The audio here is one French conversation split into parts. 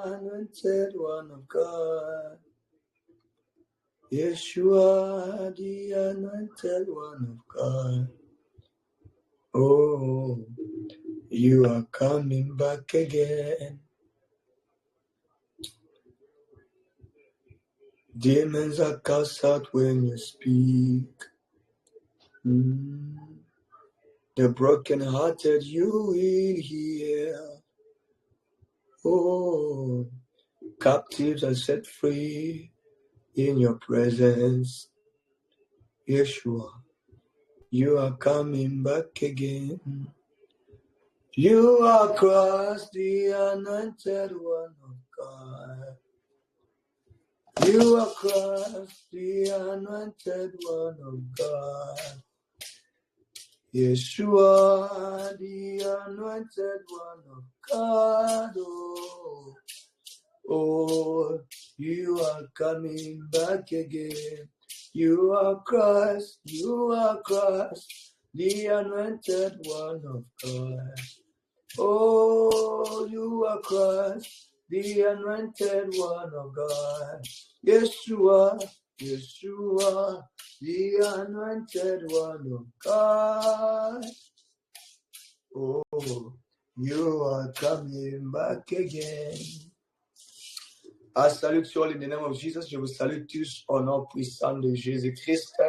anointed one of God. Yeshua, the anointed one of God. Oh, you are coming back again. Demons are cast out when you speak. The brokenhearted you will heal. Oh, captives are set free in your presence. Yeshua, you are coming back again. You are Christ, the anointed one of God. You are Christ, the anointed one of God. Yeshua, the anointed one of God. Oh, you are coming back again. You are Christ, the anointed one of God. Oh, you are Christ, the anointed one of God. Yeshua, the anointed one of God. Oh, you are coming back again. I salute you all in the name of Jesus. Je vous salue tous au nom puissant de Jésus-Christ.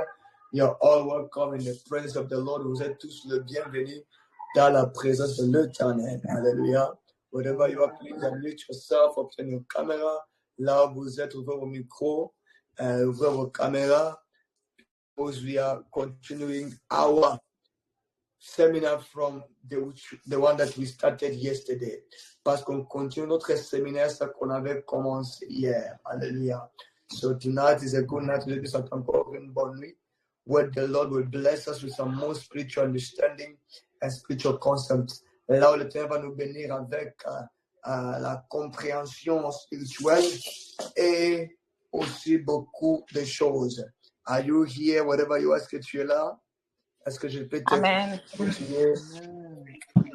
You're all welcome in the presence of the Lord. Vous êtes tous le bienvenu dans la présence de l'Éternel. Alléluia. Whatever you are, please unmute yourself, open your camera. Là où vous êtes, ouvrez vos micros, ouvrez vos caméras. Because we are continuing our seminar from the one that we started yesterday. Parce qu'on continue notre séminaire, ça qu'on avait commencé hier. Alléluia. So tonight is a good night. Today is encore une bonne nuit, where the Lord will bless us with some more spiritual understanding and spiritual concepts. Et là où l'Éternel va nous bénir avec la compréhension spirituelle et aussi beaucoup de choses. Are you here, whatever you are, est-ce que tu es là? Est-ce que je peux te continuer?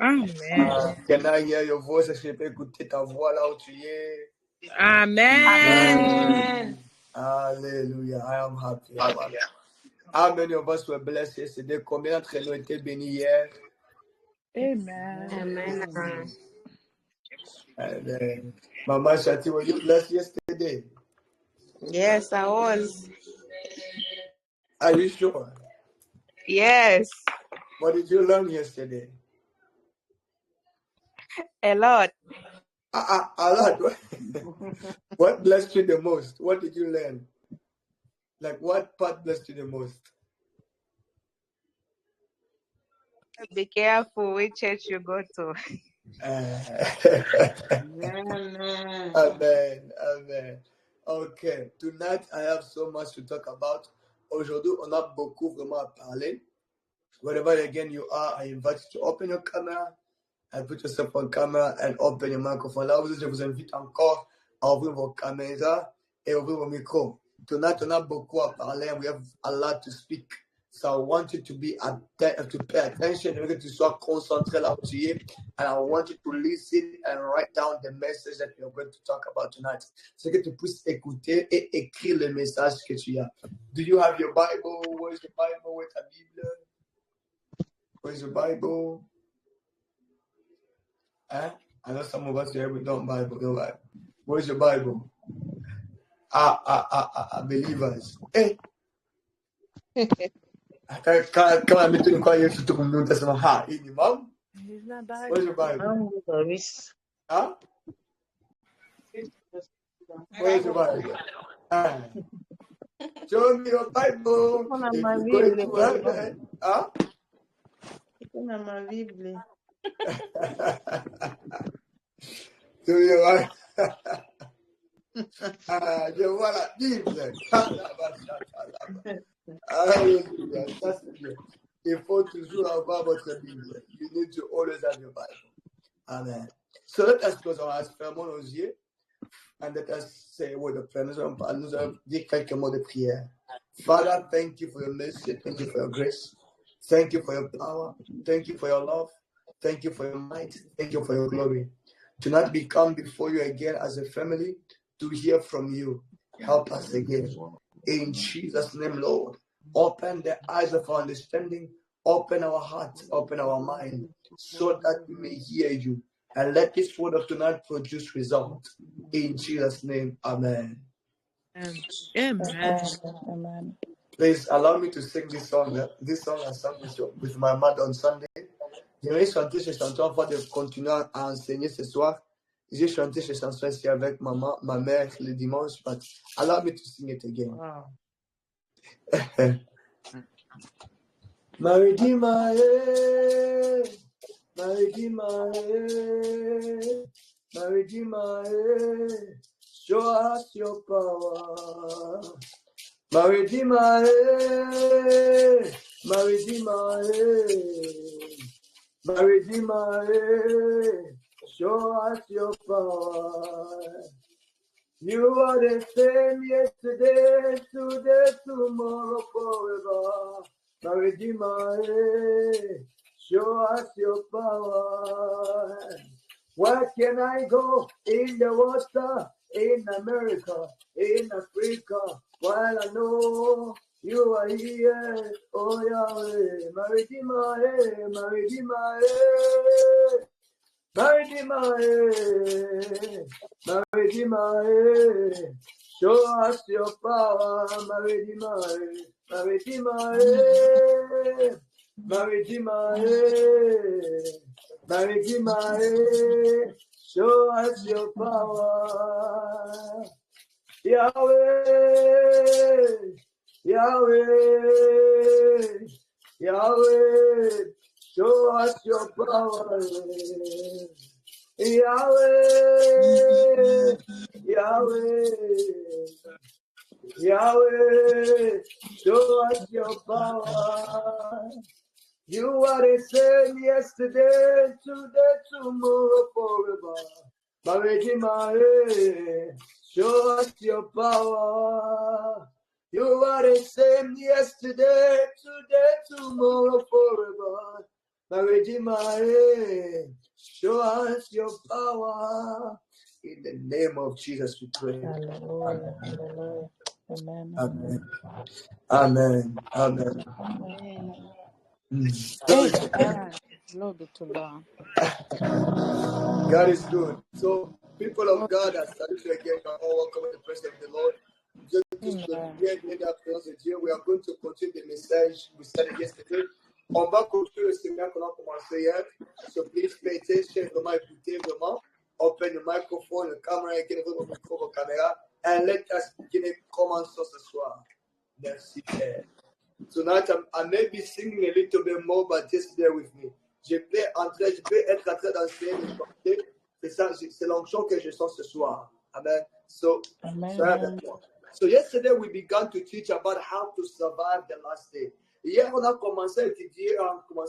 Amen. Can I hear your voice? Est-ce que je peux écouter ta voix là où tu es? Amen. Alléluia. I am happy. How many of us were blessed yesterday? Combien d'entre nous étaient bénis hier? Amen. Amen. Mama Shati, were you blessed yesterday? Yes, I was. Are you sure? Yes. What did you learn yesterday? A lot. A lot. What blessed you the most? What did you learn? Like, what part blessed you the most? Be careful which church you go to. Amen. Okay, tonight I have so much to talk about. Aujourd'hui, on a beaucoup vraiment à parler. Wherever again you are, I invite you to open your camera and put yourself on camera and open your microphone. Là, je vous invite encore à ouvrir vos caméras et ouvrir vos micros. Tonight, on a beaucoup à parler. We have a lot to speak. So I want you to be to pay attention. I want you to sois concentré là où tu es. And I want you to listen and write down the message that we are going to talk about tonight. C'est que tu puisses écouter et écrire le message que tu as. Do you have your Bible? Where's the Bible? Where's ta Bible? Where's your Bible? I know some of us here we don't Bible. Don't lie. Where's your Bible? Believers. Hey. Quand la méthode de quoi il y a surtout comme nous testament. Ha, imam. Where's your Bible? Huh? Where's your Bible? Show me your Bible. If you're going to heaven. Huh? So you're right. Je vois la Bible. Alléluia. Ça c'est bien. Il faut toujours avoir votre Bible. You need to always have your Bible. Amen. So let us close our eyes, fermons nos yeux, and let us say a word of prayer. Nous allons dire quelques mots de prière. Father, thank you for your mercy. Thank you for your grace. Thank you for your power. Thank you for your love. Thank you for your might. Thank you for your glory. Tonight we come before you again as a family to hear from you. Help us again. In Jesus' name, Lord. Open the eyes of our understanding. Open our hearts, open our mind, so that we may hear you. And let this word of tonight produce results. In Jesus' name, amen. Amen. Please allow me to sing this song. This song I sang with my mother on Sunday. J'aimerais chanter ces chansons afin de continuer à enseigner ce soir. J'ai chanté ces chansons ici avec ma mère le dimanche. But allow me to sing it again. Wow. My Redeemer, my Redeemer, my Redeemer, show us your power. My Redeemer, my Redeemer, my Redeemer, show us your power. You are the same yesterday, today, tomorrow, forever. My Redeemer, show us your power. Where can I go? In the water, in America, in Africa, while I know you are here, oh Yahweh. My Redeemer, my Redeemer, my Redeemer, my Redeemer, show us your power, my Redeemer, my Redeemer, my Redeemer, my Redeemer, show us your power. Yahweh, Yahweh, Yahweh, show us your power. Yahweh, Yahweh, Yahweh, show us your power. You are the same yesterday, today, tomorrow, forever. My Redeemer, show us your power. You are the same yesterday, today, tomorrow, forever. My Redeemer, show us your power. In the name of Jesus we pray. Hallelujah. Hallelujah. Amen. Amen. Amen. Amen. Glory to God. God is good. So, people of God, I salute you again. You are all welcome in the presence of the Lord. Just to bien in la présence de Dieu, we are going to continue the message we started yesterday. On va continuer le séminaire qu'on a commencé hier. So please pay attention, vraiment écouter, vraiment. Open the microphone, the camera, get votre micro, vos caméras, and let us begin. Commençons ce soir. Merci, Père. Tonight I may be singing a little bit more, but just bear with me. Je peux être en train d'enseigner le chanter. C'est ça, c'est l'onction que je sens ce soir. Amen. So yesterday we began to teach about how to survive the last day. Hier, on a commencé à étudier, comment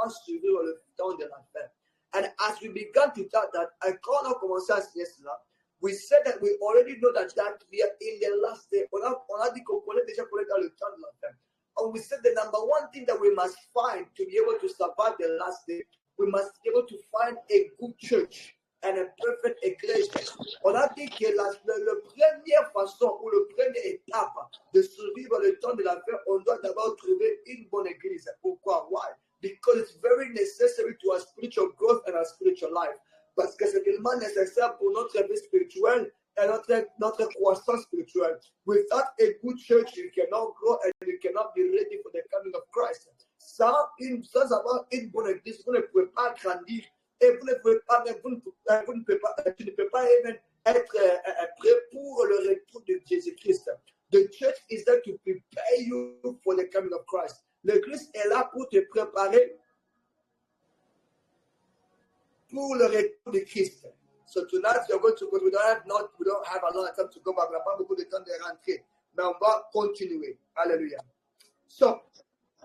survivre le temps de la fin. And as we began to talk that, quand on a commencé à enseigner cela, we said that we already know that we are in the last day. On a dit qu'on connaît déjà dans le temps de la fin. And we said the number one thing that we must find to be able to survive the last day, we must be able to find a good church and a perfect ecclesia. On a dit que la première façon ou la première étape de survivre le temps de la fin, on doit d'abord trouver une bonne église. Pourquoi? Why? Because it's very necessary to our spiritual growth and our spiritual life. Parce que c'est tellement nécessaire pour notre vie spirituelle et notre croissance spirituelle. Without a good church, you cannot grow and you cannot be ready for the coming of Christ. Sans avoir une bonne église, vous ne pouvez pas grandir et tu ne peux pas even être prêt pour le retour de Jésus-Christ. The church is there to prepare you for the coming of Christ. L'église est là pour te préparer pour le retour de Christ. So tonight we are going to go. We don't have a lot of time to go back. On n'a pas beaucoup de temps de rentrer, mais on va continuer. Hallelujah. So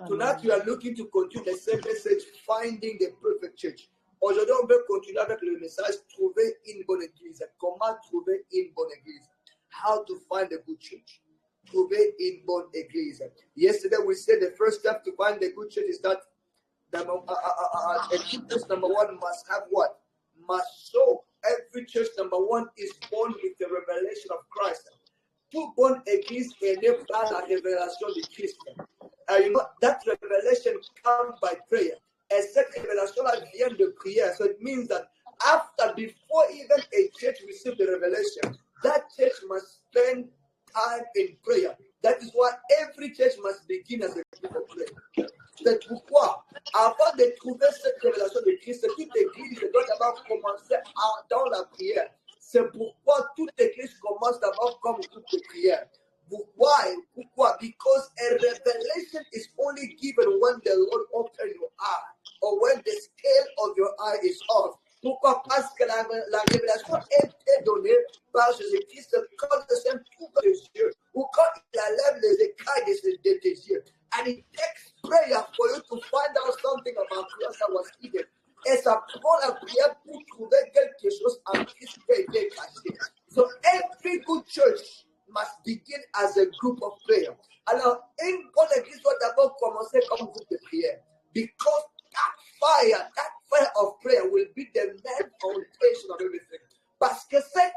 tonight we are looking to continue the same message, finding the perfect church. Aujourd'hui, on veut continuer avec le message, trouver une bonne église. Comment trouver une bonne église? How to find a good church. Trouver une bonne église. Yesterday we said the first step to find a good church is that a good church, number one, must have what? Must show every church, number one, is born with the revelation of Christ. Toute bonne église est née par la révélation de Christ. You know, that revelation comes by prayer. And cette révélation-là vient de prière. So it means that before even a church receives the revelation, that church must spend time in prayer. That is why every church must begin as a group of prayer. C'est pourquoi, avant de trouver cette révélation de Christ, toute église doit d'abord commencer dans la prière. C'est pourquoi toute église commence d'abord comme groupe de prière. Why? Pourquoi? Because a revelation is only given when the Lord opens your eye or when the scale of your eye is off. Pourquoi? Parce que la révélation est donnée par Jésus-Christ quand le Seigneur ouvre les yeux ou quand il enlève les écailles de tes yeux. And it takes prayer for you to find out something about Christ that was hidden. Et ça prend la prière pour trouver quelque chose en Christ qui a été caché. So every good church must begin as a group of prayer. Alors, une bonne église doit d'abord commencer comme groupe de prière. Because that fire of prayer will be the main foundation of everything. Parce que cette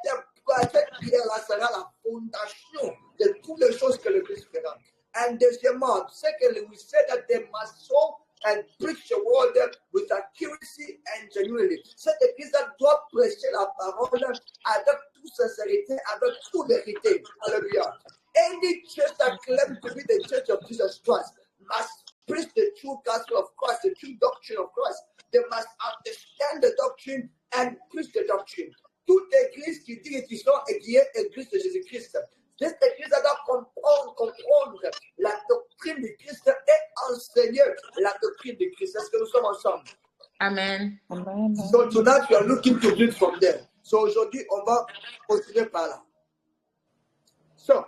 prière-là sera la fondation de toutes les choses que l'Église fera. And deuxièmement, secondly, we said that they must sow and preach the word with accuracy and genuinely. Cette église doit prêcher la parole avec toute sincérité, avec toute vérité. Hallelujah. Any church that claims to be the church of Jesus Christ must preach the true gospel of Christ, the true doctrine of Christ. They must understand the doctrine and preach the doctrine. Toute église qui dit qu'ils sont église de Jésus-Christ, cette église doit comprendre la doctrine de Christ et enseigner la doctrine de Christ. Est-ce que nous sommes ensemble? Amen. Amen. So tonight we are looking to build from there. So aujourd'hui, on va continuer par là. So,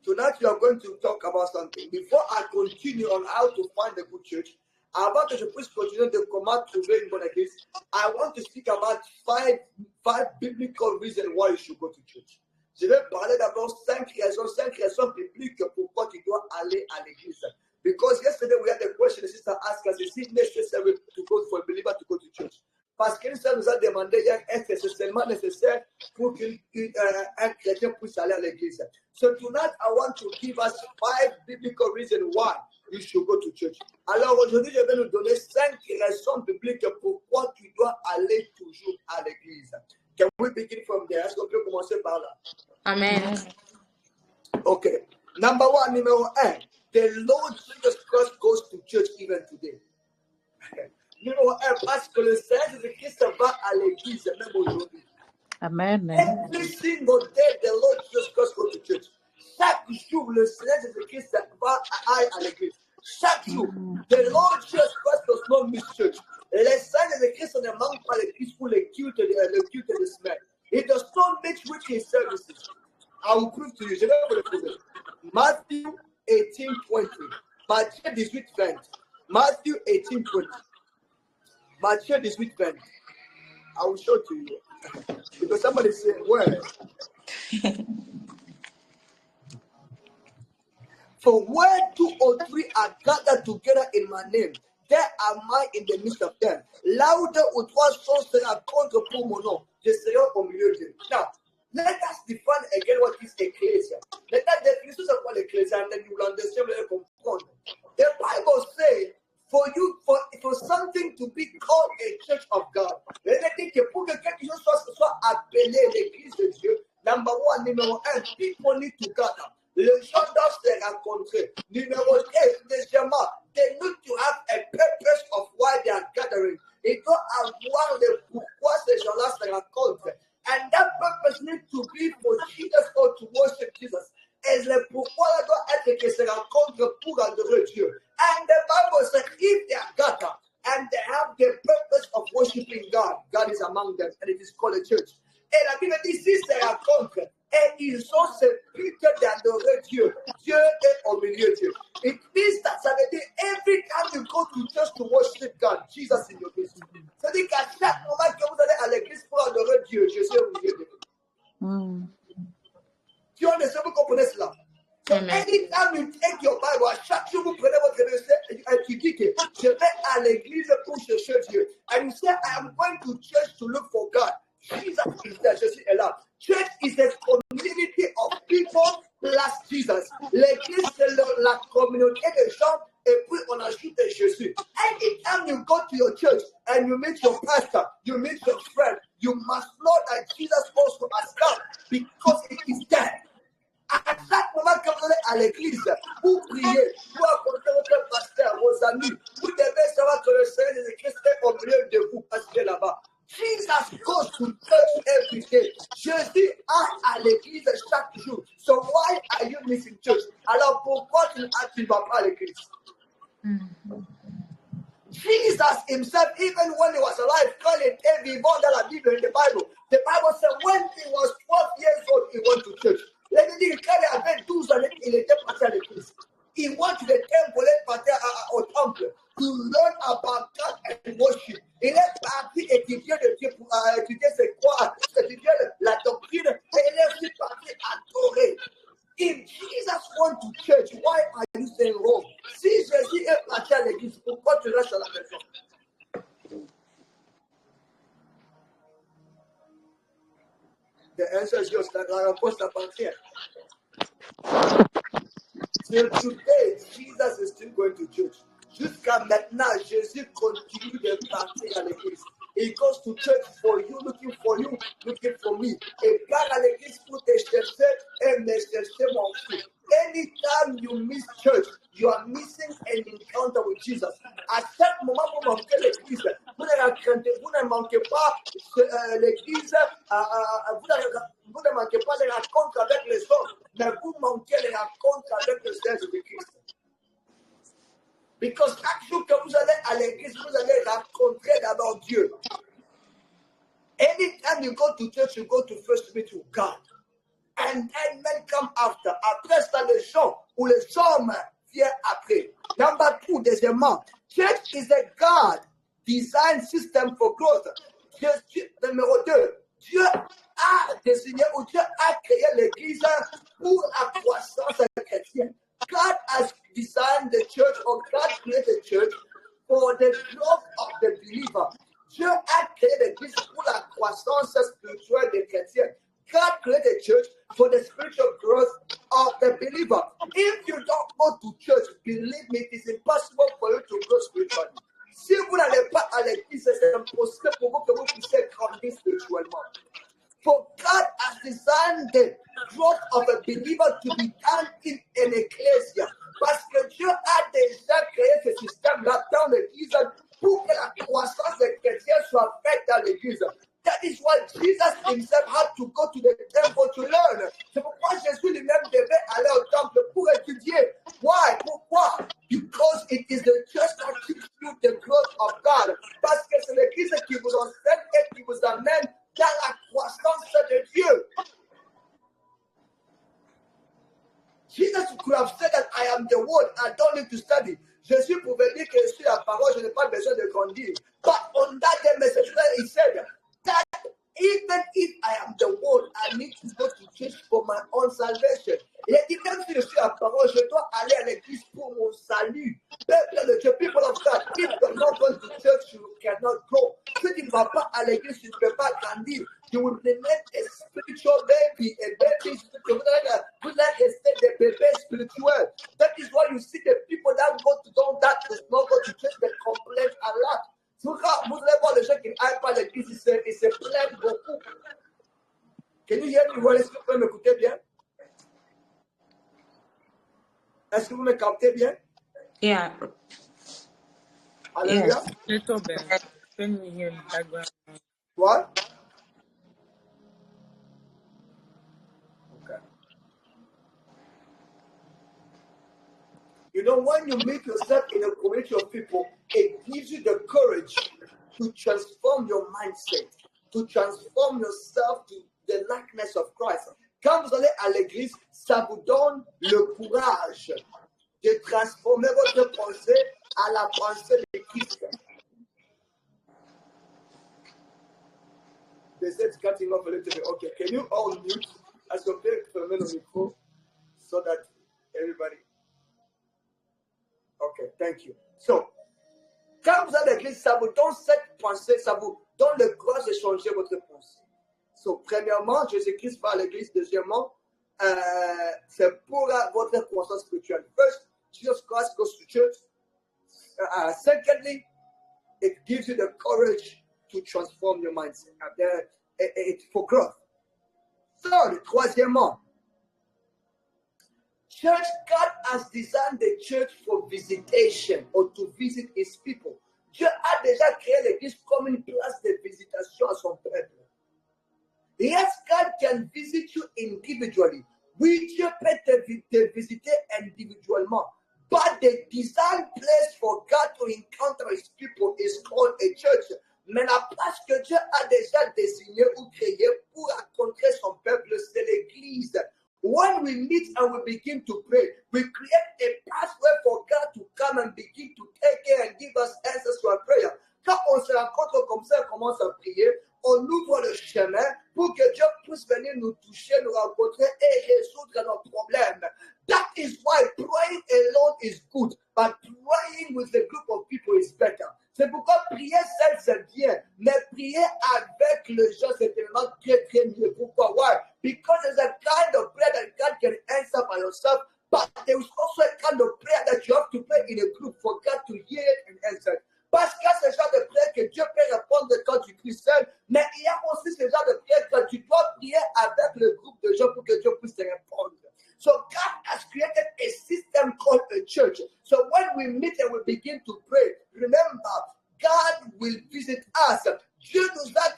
tonight we are going to talk about something. Before I continue on how to find a good church, avant que je puisse continuer de comment trouver une bonne église, I want to speak about five biblical reasons why you should go to church. Je vais parler d'abord 5 raisons bibliques pourquoi tu dois aller à l'église. Because yesterday we had a question, the sister asked us, is it necessary to go for a believer to go to church? Parce qu'une sœur nous a demandé hier, est-ce que c'est seulement nécessaire pour qu'un chrétien puisse aller à l'église? So tonight I want to give us 5 biblical reasons why you should go to church. Alors aujourd'hui, je vais nous donner 5 raisons bibliques pourquoi tu dois aller toujours à l'église. Can we begin from there? Est-ce qu'on peut commencer par là? Amen. Okay. Numéro 1. The Lord Jesus Christ goes to church even today. Numéro 1, parce que le Seigneur Jésus-Christ va à l'église même aujourd'hui. Amen. Every single day, the Lord Jesus Christ goes to church. Chaque jour, le Seigneur Jésus-Christ va à l'église. Chaque jour, the Lord Jesus Christ does not miss church. Le Seigneur Jésus-Christ ne manque pas l'église pour le culte de semaine. He does not miss weekly services. I will prove to you. Je vais vous le prouver. Matthew 18:20. Matthieu 18:20. Matthew 18:20. Matthieu 18:20. I will show to you. Because somebody said, where? For where 2 or 3 are gathered together in my name, there am I in the midst of them. Là où 2 ou 3 sont se rencontrent pour mon nom, je serai au milieu d'eux. Now, let us define again what is ecclesia. Let us define what ecclesia, and then you will understand where you comprendre. The Bible says, for something to be called a church of God, dit que pour que quelque chose soit appelé l'église de Dieu, numéro 1, people need to gather. Les gens doivent se rencontrer. Numéro 2, deuxièmement, they need to have a purpose of why they are gathering. Ils doivent avoir le pourquoi ces gens-là se rencontrent. And that purpose needs to be for Jesus or to worship Jesus. Et le pourquoi doit être qu'ils se rencontrent pour adorer Dieu. And the Bible says, if they are gathered and they have the purpose of worshiping God, God is among them, and it is called a church. Et la Bible dit, si se rencontrent et ils sont séparés d'adorer Dieu, Dieu est au milieu d'eux. It means that ça veut dire, every time you go to church to worship God, Jesus in your midst. Ça veut dire qu'à chaque moment que vous allez à l'église pour adorer Dieu, Jésus est au milieu d'eux. Tu understand, vous comprenez cela? So anytime you take your Bible, à chaque jour vous prenez votre verset et tu dis que je vais à l'église pour chercher Dieu. And you say, I am went to church to look for God. Jesus is there. Jésus est là. Church is a community of people plus Jesus. L'église, c'est la communauté de gens et puis on ajoute Jésus. Anytime you go to your church and you meet your pastor, you meet your friend, you must know that Jesus also has come because it is there. À chaque moment que vous allez à l'église, vous priez, vous rencontrez votre pasteur, vos amis, vous devez savoir que le Seigneur Jésus-Christ est au milieu de vous parce qu'il est là-bas. Jesus goes to church every day. Jésus est à l'église chaque jour. So why are you missing church? Alors pourquoi tu ne vas pas à l'église? Jesus himself, even when he was alive, called it a vivant dans la Bible, in the Bible. The Bible said when he was 12 years old, he went to church. Let me dire, quand il avait 12 ans, il était parti à l'église. He went to the temple, il est parti au temple to learn about God and worship. Il est parti étudier de Dieu pour étudier c'est quoi, étudier la doctrine, et il est aussi parti adorer. If Jesus went to church, why are you saying wrong? Si Jésus est parti à l'église, pourquoi tu restes à la maison? The answer is yes. La réponse appartient. Till today, Jesus is still going to church. Jusqu'à maintenant, Jésus continue de partir à l'église. He goes to church for you, looking for me. Et part à l'église pour te chercher et me chercher mon fils. Anytime you miss church, you are missing an encounter with Jesus. À chaque moment, vous manquez l'église. Vous ne manquez pas l'église. Vous ne manquez pas les rencontres avec les hommes, mais vous manquez les rencontres avec le Seigneur Jésus-Christ. Because chaque jour que vous allez à l'église, vous allez rencontrer d'abord Dieu. Anytime you go to church, you go to first meet with God. And then men come after. Après ça, les gens ou les hommes viennent après. Number 2, deuxièmement, church is a God design system for growth. Numéro 2, Dieu a désigné ou Dieu a créé l'église pour la croissance chrétienne. God has designed the church, or God created the church for the growth of the believer. Dieu a créé l'église pour la croissance spirituelle des chrétiens. God created the church for the spiritual growth of the believer. If you don't go to church, believe me, it is impossible for you to grow spiritually. Si vous n'allez pas à l'église, c'est impossible pour vous que vous puissiez grandir spirituellement. For God has designed the growth of a believer to be done in an ecclesia. Parce que Dieu a déjà créé ce système-là dans l'église pour que la croissance des chrétiens soit faite dans l'église. That is why Jesus himself had to go to the temple to learn. C'est pourquoi Jésus lui-même devait aller au temple pour étudier. Why? Pourquoi? Because it is the church that teaches you the growth of God. Parce que c'est l'église qui vous enseigne et qui vous amène dans la croissance de Dieu. Jesus could have said that I am the word, I don't need to study. Jésus pouvait dire que je suis la parole, je n'ai pas besoin de grandir. But on that day message, he said that even if I am the word, I need to go to church for my own salvation. Il a dit, même si je suis la parole, je dois aller à l'église pour mon salut. Peuple de Dieu, people of God, if you're not going to church, you cannot grow. Si tu ne vas pas à l'église, tu ne peux pas grandir. You will remain a spiritual baby, a baby spiritual. Vous allez rester des bébés spirituels. That is why you see the people that go to that does not go to church, they complain a lot. Vous allez voir les gens qui n'aillent pas à l'église, ils se plaignent beaucoup. Can you hear me well? Est-ce que vous pouvez m'écouter bien? Est-ce que vous me captez bien? Yeah. Alléluia. Little bit. Can you hear the background? What? Okay. You know, when you meet yourself in a community of people, it gives you the courage to transform your mindset, to transform yourself to the likeness of Christ. Quand vous allez à l'église, ça vous donne le courage de transformer votre pensée à la pensée de Christ. They said cutting off a little bit. Okay, can you all mute? Est-ce qu'on peut fermer le micro so that everybody... Okay, thank you. So, quand vous allez à l'église, ça vous donne cette pensée, ça vous dont le grâce de changer votre pensée. So, premièrement, Jésus-Christ va à l'église. Deuxièmement, c'est pour votre croissance spirituelle. First, Jesus Christ goes to church. Secondly, it gives you the courage to transform your mindset. It's for growth. Third, troisièmement, church, God has designed the church for visitation or to visit his people. Dieu a déjà créé l'église comme une place de visitation à son peuple. Yes, God can visit you individually. Oui, Dieu peut te visiter individuellement. But the design place for God to encounter his people is called a church. Mais la place que Dieu a déjà désignée ou créée pour rencontrer son peuple, c'est l'église. When we meet and we begin to pray, we create a pathway for God to come and begin to take care and give us answers to our prayer. Quand on se rencontre comme ça, on commence à prier, on ouvre le chemin pour que Dieu puisse venir nous toucher, nous rencontrer et résoudre nos problèmes. That is why praying alone is good, but praying with a group of people is better. C'est pourquoi prier seul c'est bien, mais prier avec les gens c'est tellement très très mieux. Pourquoi? Why? Because there's a kind of prayer that God can answer by yourself, but there is also a kind of prayer that you have to pray in a group for God to hear it and answer it. Parce qu'il y a ce genre de prière que Dieu peut répondre quand tu pries seul, mais il y a aussi ce genre de prière que tu dois prier avec le groupe de gens pour que Dieu puisse te répondre. So God has created a system called a church. So when we meet and we begin to pray, remember, God will visit us. Dieu nous a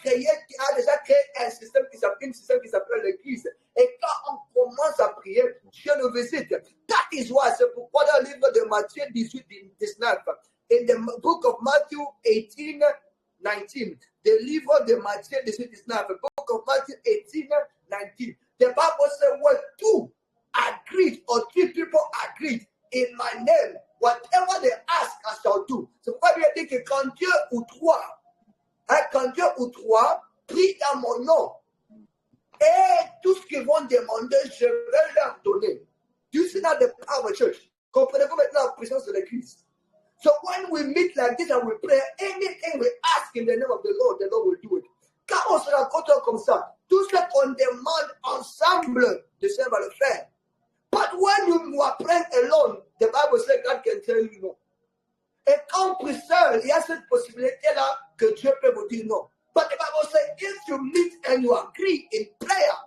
déjà créé un système qui s'appelle l'église. Et quand on commence à prier, Dieu nous visite. That is why, c'est pourquoi dans le livre de Matthieu 18-19, in the book of Matthew 18-19, the livre de Matthieu 18-19, the book of Matthew 18-19, the Bible says, when two agreed or three people agreed in my name, whatever they ask, I shall do. C'est pourquoi il dit que quand Dieu ou trois prient dans mon nom, et tout ce qu'ils vont demander, je vais leur donner. Do you see that the power of church? Comprenez-vous maintenant la puissance de l'église? So when we meet like this and we pray, anything we ask in the name of the Lord will do it. Quand on se rencontre comme ça, tout ce qu'on demande ensemble, le Seigneur va le faire. But when you are praying alone, the Bible says God can tell you no. Et quand on prie seul, il y a cette possibilité-là que Dieu peut vous dire non. But the Bible says, if you meet and you agree in prayer,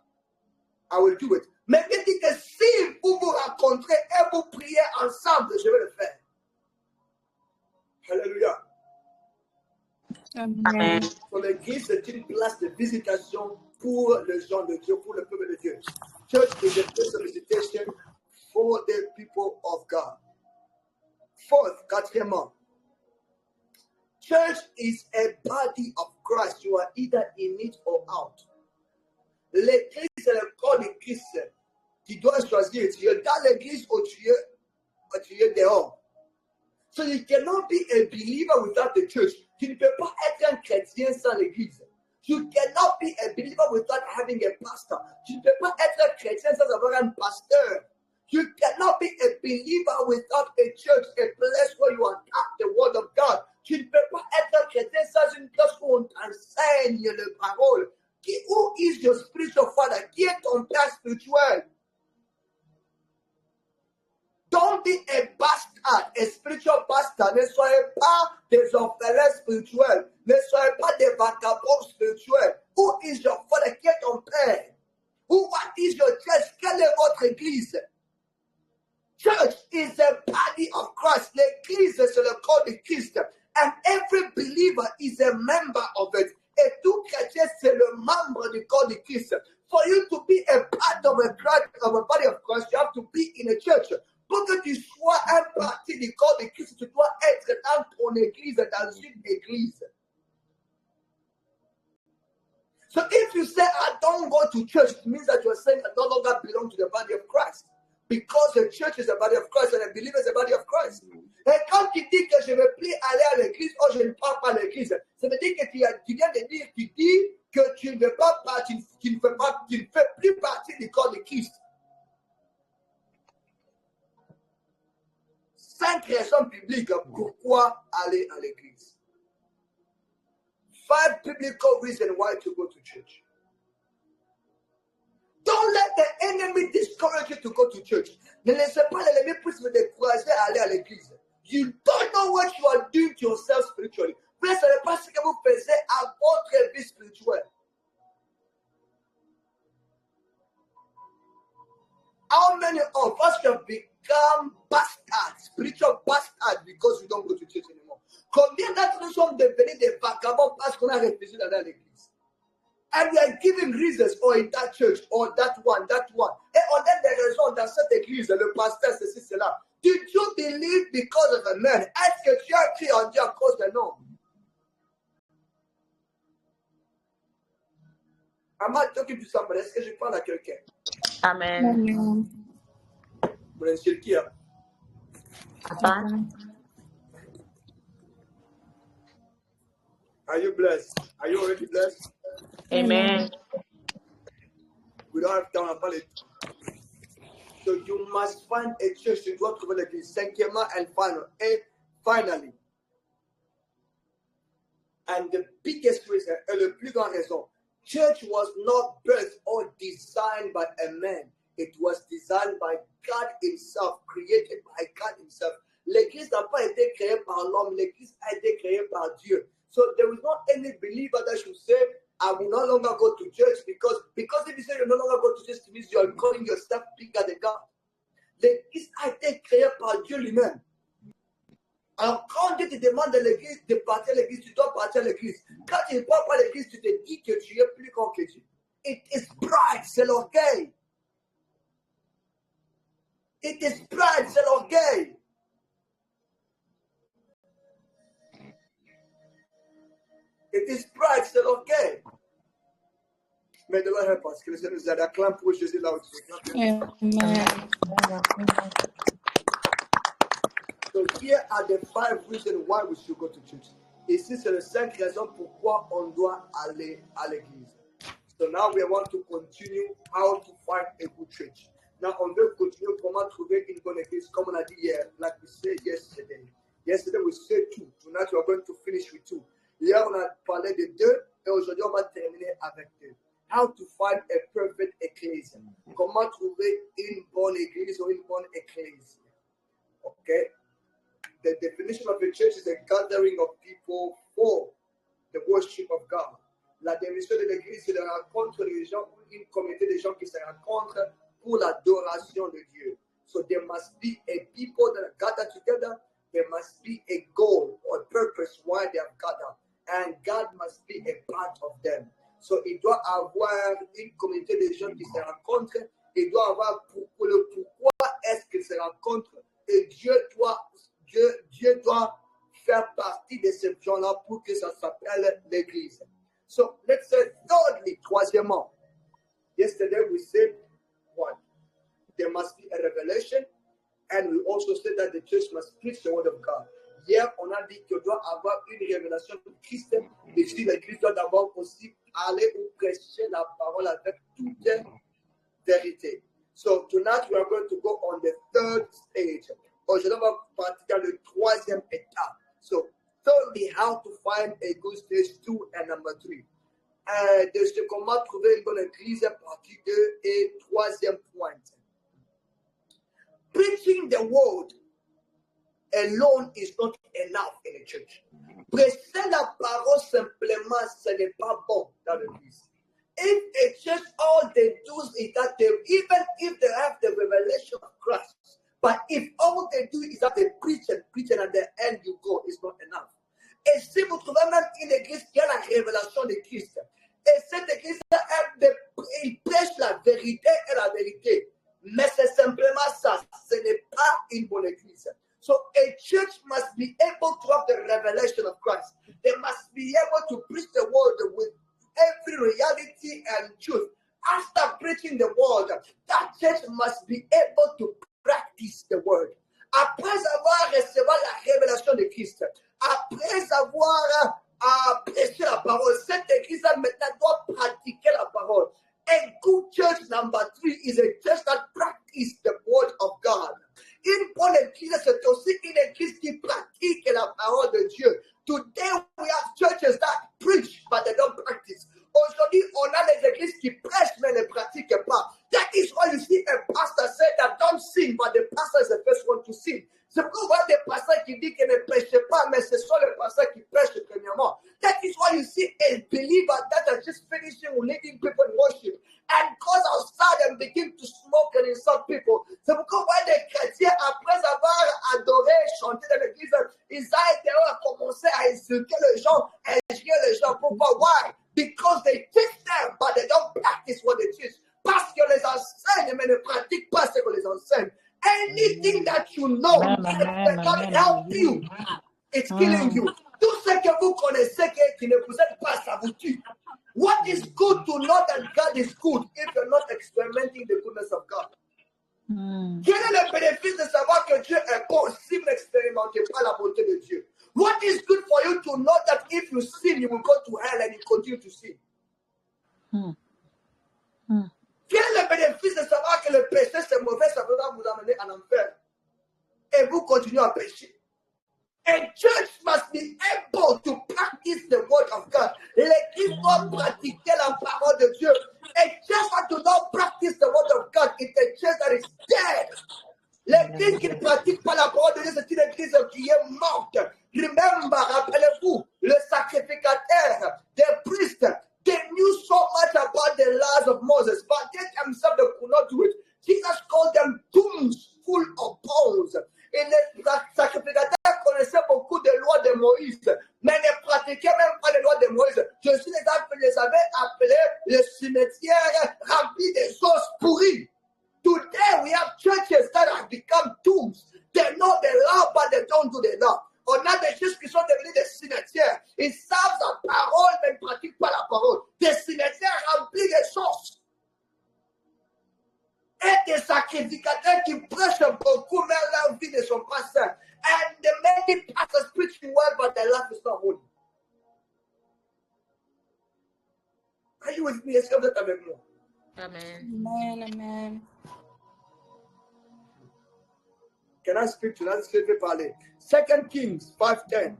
I will do it. Mais il dit que si vous vous rencontrez et vous priez ensemble, je vais le faire. Alléluia. Amen. So, l'église est une place de visitation pour les gens de Dieu, pour le peuple de Dieu. Church is a place of visitation for the people of God. Fourth, quatrièmement, church is a body of Christ. You are either in it or out. L'église est le corps de Christ. Tu dois choisir. Tu es dans l'église ou tu es dehors. So you cannot be a believer without the church. Tu ne peux pas être un chrétien sans l'église. You cannot be a believer without having a pastor. Tu ne peux pas être un chrétien sans avoir un pasteur. You cannot be a believer without a church, a place where you unpack the word of God. Tu ne peux pas être un chrétien sans une place où on t'enseigne les paroles. Who is your spiritual father? Qui est ton père spirituel? Don't be a bastard, a spiritual bastard. Ne soyez pas des orphelins spirituels. Ne soyez pas des vagabonds spirituels. Who is your father? Qui est ton père? What is your church? Quelle est votre église? Church is a body of Christ. L'église, c'est le corps de Christ. And every believer is a member of it. Et tout chrétien, c'est le membre du corps de Christ. For you to be a part of a body of Christ, you have to be in a church. Pour que tu sois un parti du corps de Christ, tu dois être dans ton église, dans une église. So if you say, I don't go to church, it means that you are saying I no longer belong to the body of Christ. Because the church is the body of Christ and the believer is the body of Christ. Et quand tu dis que je ne veux plus aller à l'église, ou je ne pars pas à l'église, ça veut dire que tu viens de dire, tu dis que tu ne veux pas, tu ne fais plus partie du corps de Christ. 5 raisons bibliques pourquoi aller à l'église. 5 biblical reasons why to go to church. Don't let the enemy discourage you to go to church. Ne laissez pas l'ennemi puisse vous décourager à aller à l'église. You don't know what you are doing to yourself spiritually. Vous ne savez pas ce que vous faites à votre vie spirituelle. How many of us have become bastards, spiritual bastards, because we don't go to church anymore? Combien d'entre nous sommes devenus des vagabonds parce qu'on a refusé d'aller à l'église? And we are giving reasons, or in that church, or that one. Et on donne des raisons dans cette église, le pasteur, ceci, cela. Did you believe because of a man? Est-ce que tu as cru en Dieu à cause d'un homme? Am I talking to somebody? Est-ce que je parle à quelqu'un? Amen. Vous êtes sur qui? Papa. Are you blessed? Are you already blessed? Amen. We don't have time to parler. So you must find a church. Tu dois trouver l'église. Cinquièmement and finally. And the biggest reason, et le plus grand raison, church was not birthed or designed by a man. It was designed by God himself, created by God himself. L'église n'a pas été créée par l'homme. L'église a été créée par Dieu. So there is not any believer that should say, I will no longer go to church because if you say you no longer go to church, it means you are calling yourself bigger than God. L'église a été créée par Dieu lui-même. Alors, quand Dieu te demande de l'église, de partir à l'église, tu dois partir à l'église. Quand tu ne pars pas à l'église, tu te dis que tu es plus grand que Dieu. It is pride, c'est l'orgueil. It is pride, c'est l'orgueil. It is pride, c'est l'orgueil. Mais de la réponse, que le Seigneur nous aide. Acclame pour Jésus là aussi. Amen. So here are the 5 reasons why we should go to church. Ici, c'est les 5 raisons pourquoi on doit aller à l'église. So now we want to continue how to find a good church. Now, on veut continuer comment trouver une bonne église, comme on a dit hier, like we said yesterday. Yesterday we said 2. Tonight we are going to finish with 2. Hier, on a parlé de 2 et aujourd'hui, on va terminer avec 2. How to find a perfect ecclesia. Comment trouver une bonne église ou une bonne église. Okay? The definition of a church is a gathering of people for the worship of God. La définition de l'église, c'est la rencontre des gens, une communauté de gens qui se rencontrent pour l'adoration de Dieu. So there must be a people that gather together. There must be a goal or purpose why they have gathered. And God must be a part of them. So il doit avoir une communauté de gens qui se rencontrent. Il doit avoir le pourquoi est-ce qu'ils se rencontrent. Et Dieu doit faire partie de ces gens-là pour que ça s'appelle l'église. So let's say thirdly, troisièmement. Yesterday we said what? There must be a revelation, and we also said that the church must preach the word of God. Hier, on a dit qu'il doit avoir une révélation de Christ. Et si l'église doit d'abord aussi aller ou prêcher la parole avec toute vérité. So tonight we are going to go on the third stage. Aujourd'hui, on va pratiquer le troisième étape. So thirdly, how to find a good stage 2 and number 3. De comment trouver une bonne église, partie 2 et troisième point. Preaching the word alone is not enough in a church. Prêcher la parole simplement, ce n'est pas bon dans l'église. If a church, all they do is that even if they have the revelation of Christ, but if all they do is that they preach and at the end you go, it's not enough. Et si vous trouvez même une église qui a la révélation de Christ, et cette église, il prêche la vérité et la vérité, mais c'est simplement ça, ce n'est pas une bonne église. So a church must be able to have the revelation of Christ. They must be able to preach the word with every reality and truth. After preaching the word, that church must be able to practice the word. Après avoir reçu la révélation de Christ, après avoir prêché la parole, cette église maintenant doit pratiquer la parole. A good church number 3 is a church that practices the word of God. Une bonne église, c'est aussi une église qui pratique la parole de Dieu. Today we have churches that preach, églises qui prêchent mais ne pratiquent pas. That is why you see a pastor say that don't sin, but the pastor is the first one to sin. C'est pourquoi on voit des pasteurs qui disent qu'ils ne prêchent pas, mais ce sont les pasteurs qui prêchent premièrement. That is why you see a believer that are just finishing leading people in worship and goes outside and begin to smoke and insult people. C'est pourquoi on voit des chrétiens, après avoir adoré, chanté dans l'église, ils ont commencé à insulter les gens, à injurier les gens. Pourquoi? Why? Because they teach them, but they don't practice what they teach. Parce que les enseignent, mais ne pratiquent pas ce que les enseignent. Anything that you know that cannot help you, it's killing you. Tout ce que vous connaissez qui ne vous aide pas, ça vous tue. What is good to know that God is good if you're not experimenting the goodness of God? Quel est le bénéfice de savoir que Dieu est bon si vous n'expérimentez pas la bonté de Dieu? What is good for you to know that if you sin, you will go to hell and you continue to sin? Quel est le bénéfice de savoir que le péché c'est mauvais, ça va vous amener en enfer? Et vous continuez à pécher. A church must be able to practice the word of God. L'église doit pratiquer la parole de Dieu. A church that do not practice the word of God is a church that is dead. L'église qui ne pratique pas la parole de Dieu, c'est une église qui est morte. Remember, rappelez-vous, le sacrificateur, the priest, they knew so much about the laws of Moses, but they themselves they could not do it. Jesus called them tombs full of bones. Et les sacrificateurs connaissaient beaucoup des lois de Moïse, mais ne pratiquaient même pas les lois de Moïse. Jésus les avait appelés le cimetière rempli des os pourris. Today we have churches that have become tombs. They know the law, but they don't do the law. On a des choses qui sont devenues des cimetières. Ils savent la parole, mais ne pratiquent pas la parole. Des cimetières remplis de choses. Et des sacrificateurs qui prêchent beaucoup, mais leur vie ne sont pas saines. And the many pastors preaching well, but their life is not holy. Are you with me? Est-ce que vous êtes avec moi? Amen. Amen. Amen. Can I speak to you? Est-ce que je vais parler? 2 Kings 5:10.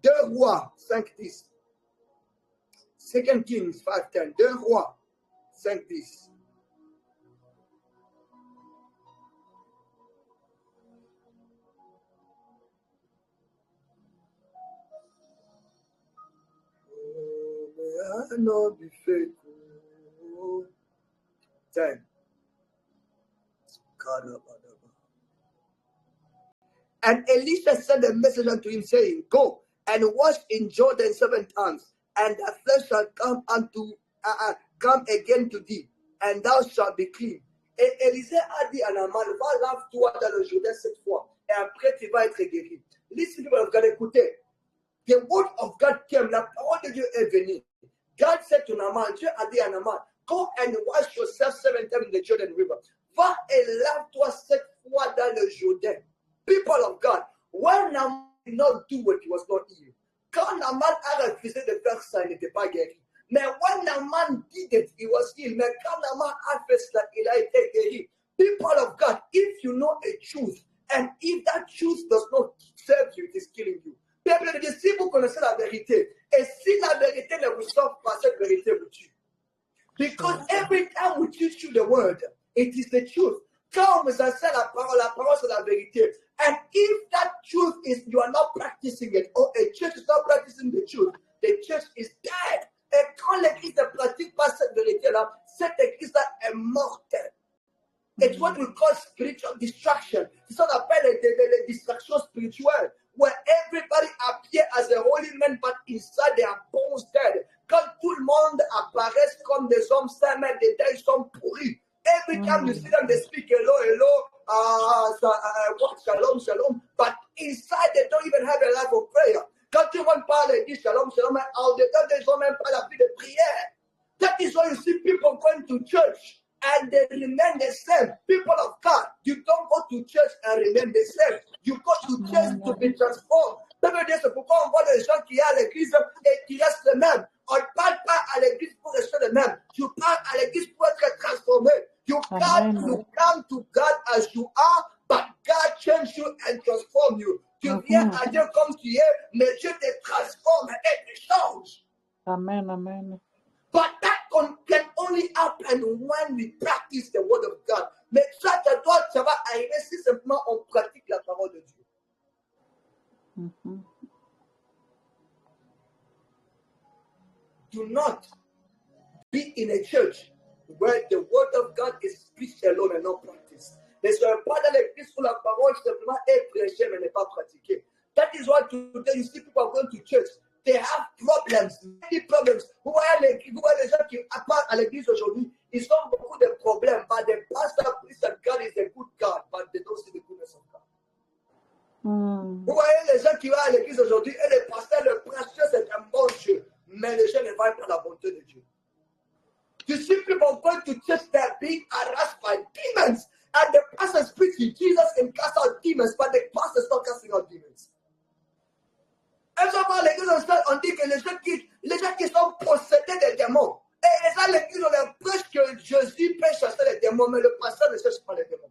2 Rois 5:10. 2 Kings 5:10. 2 Rois 5:10. Not be faithful. 10. And Elisha sent a message unto him, saying, Go and wash in Jordan 7 times, and the flesh shall come again to thee, and thou shalt be clean. Et Élisée a dit à Naaman, va lave-toi dans le Jourdain 7 fois, et après tu vas être guéri. Listen, people of God, écoutez. The word of God came, la parole de Dieu est venue. God said to Naaman, Dieu a dit à Naaman, go and wash yourself 7 times in the Jordan River. Va et lave-toi 7 fois dans le Jourdain. People of God, when Naaman did not do it, he was not healed. Quand Naaman a refusé de faire ça, il n'était pas guéri. Mais when Naaman did it, he was healed. Mais quand Naaman a fait cela, il a été guéri. People of God, if you know a truth, and if that truth does not serve you, it is killing you. Peuple de Dieu, si vous connaissez la vérité, et si la vérité ne vous sauve pas, cette vérité vous tue. Because every time we teach you the word, it is the truth. Quand on vous enseigne la parole c'est la vérité. And if that truth is, you are not practicing it, or a church is not practicing the truth, the church is dead. Et quand l'église ne pratique pas cette vérité-là, cette église-là est morte. It's what we call spiritual distraction. C'est ça qu'on appelle les distractions spirituelles. Where everybody appear as a holy man, but inside they are bones dead. Quand tout le monde apparaît comme des hommes saints, mais dedans ils sont pourris. Every time you see them, they speak hello, shalom, shalom. But inside they don't even have a life of prayer. Quand tout le monde parle et dit shalom, shalom, en dedans ils n'ont même pas la vie de prière. That is why you see people going to church and they remain the same. People of God, you don't go to church and remain the same. You go to church to be transformed. Ça veut dire c'est pourquoi on voit les gens qui sont à l'église et qui restent les mêmes. On ne parle pas à l'église pour rester les mêmes. Tu parles à l'église pour être transformé. You come to God as you are, but God changes you and transforms you. Tu viens à Dieu comme tu es, mais Dieu te transforme et te change. Amen, amen. But that can only and when we practice the word of God. Mais ça va arriver si simplement on pratique la parole de Dieu. Do not be in a church where the word of God is preached alone and not practiced. Ne soyez pas dans l'église où la parole simplement est prêchée mais n'est pas pratiquée. That is why today you see people going to church. They have problems, many problems. Vous voyez les gens qui partent à l'église aujourd'hui, ils ont beaucoup de problèmes. But the pastor believes that God is a good God, but they don't see the goodness of God. Vous voyez les gens qui vont à l'église aujourd'hui et le pasteur, le prêcheur, c'est un bon Dieu. Mais les gens ne voient pas la bonté de Dieu. You see people going to church that are being harassed by demons. And the pastor is preaching Jesus can cast out demons, but the pastor is not casting out demons. Et souvent, l'église, on dit que les gens qui sont possédés des démons. Et ça, l'église, on leur prêche que Jésus peut chasser les démons, mais le pasteur ne cherche pas les démons.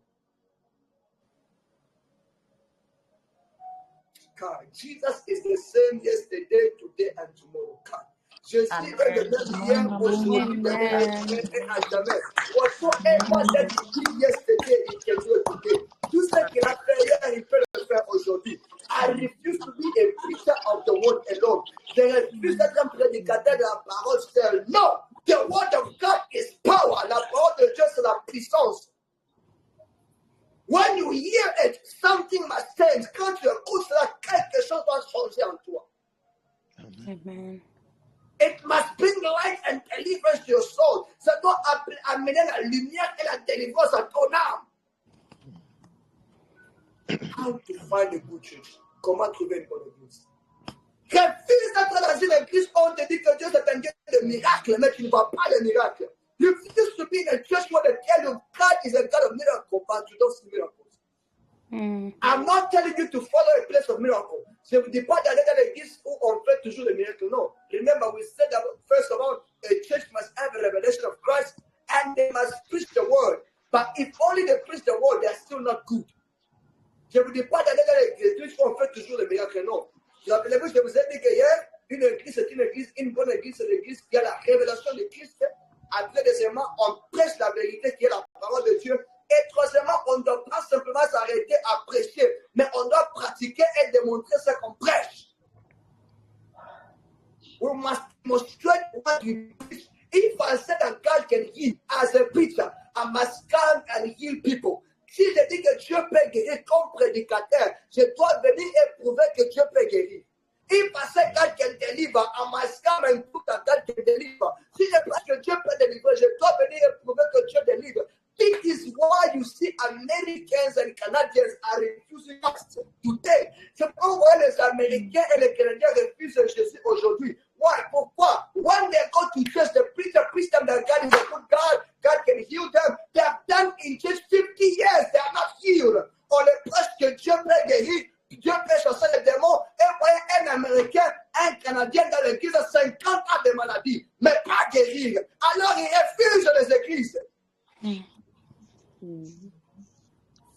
God, Jesus is the same yesterday, today, and tomorrow. God. Jésus est le même hier, aujourd'hui, demain et à jamais. Whatsoever that he did yesterday, he can do it today. Tout ce qu'il a fait hier, il peut le faire aujourd'hui. I refuse to be a preacher of the word alone. Je refuse d'être un prédicateur de la parole seule. No, the word of God is power. La parole de Dieu, c'est la puissance. When you hear it, something must change. Quand tu écoutes cela, quelque chose doit changer en toi. Amen. It must bring light and deliverance to your soul. Ça doit amener la lumière et la délivrance à ton âme. How to find a good church? Comment trouver une bonne église? Refuse d'être dans une église où on te dit que Dieu c'est un Dieu de miracles, mais tu ne vois pas les miracles. Refuse to be in a church where they tell you God is a God of miracles, but you don't see miracles. I'm not telling you to follow a place of miracle. Je ne vous dis pas d'aller dans l'église où on fait toujours les miracles. No. Remember, we said that first of all, a church must have a revelation of Christ and they must preach the word. But if only they preach the word, they are still not good. Je ne vous dis pas d'aller dans l'église où on fait toujours les miracles. Non. Rappelez-vous, je vous ai dit qu'hier, une église, c'est une église, une bonne église, c'est l'église qui a la révélation de Christ. Après, deuxièmement, on prêche la vérité qui est la parole de Dieu. Et troisièmement, on ne doit pas simplement s'arrêter à prêcher, mais on doit pratiquer et démontrer ce qu'on prêche. We must demonstrate what we preach. If I said that God can heal as a preacher, I must come and heal people. Si je dis que Dieu peut guérir comme prédicateur, je dois venir et prouver que Dieu peut guérir. If I say God can deliver, I must come and prove that God can deliver. Si je pense que Dieu peut délivrer, je dois venir et prouver que Dieu délivre. This is why you see Americans and Canadians are refusing Christ today. C'est pourquoi les Américains et les Canadiens refusent Jésus aujourd'hui. Why? Pourquoi? When they go to church, the preacher preach them that God is a good God, God can heal them. They have done in church 50 years, they are not healed. On les prêche que Dieu peut guérir, Dieu peut chasser les démons. Et voyez un Américain, un Canadien dans l'église à 50 ans de maladie, mais pas guérir. Alors ils refusent les églises.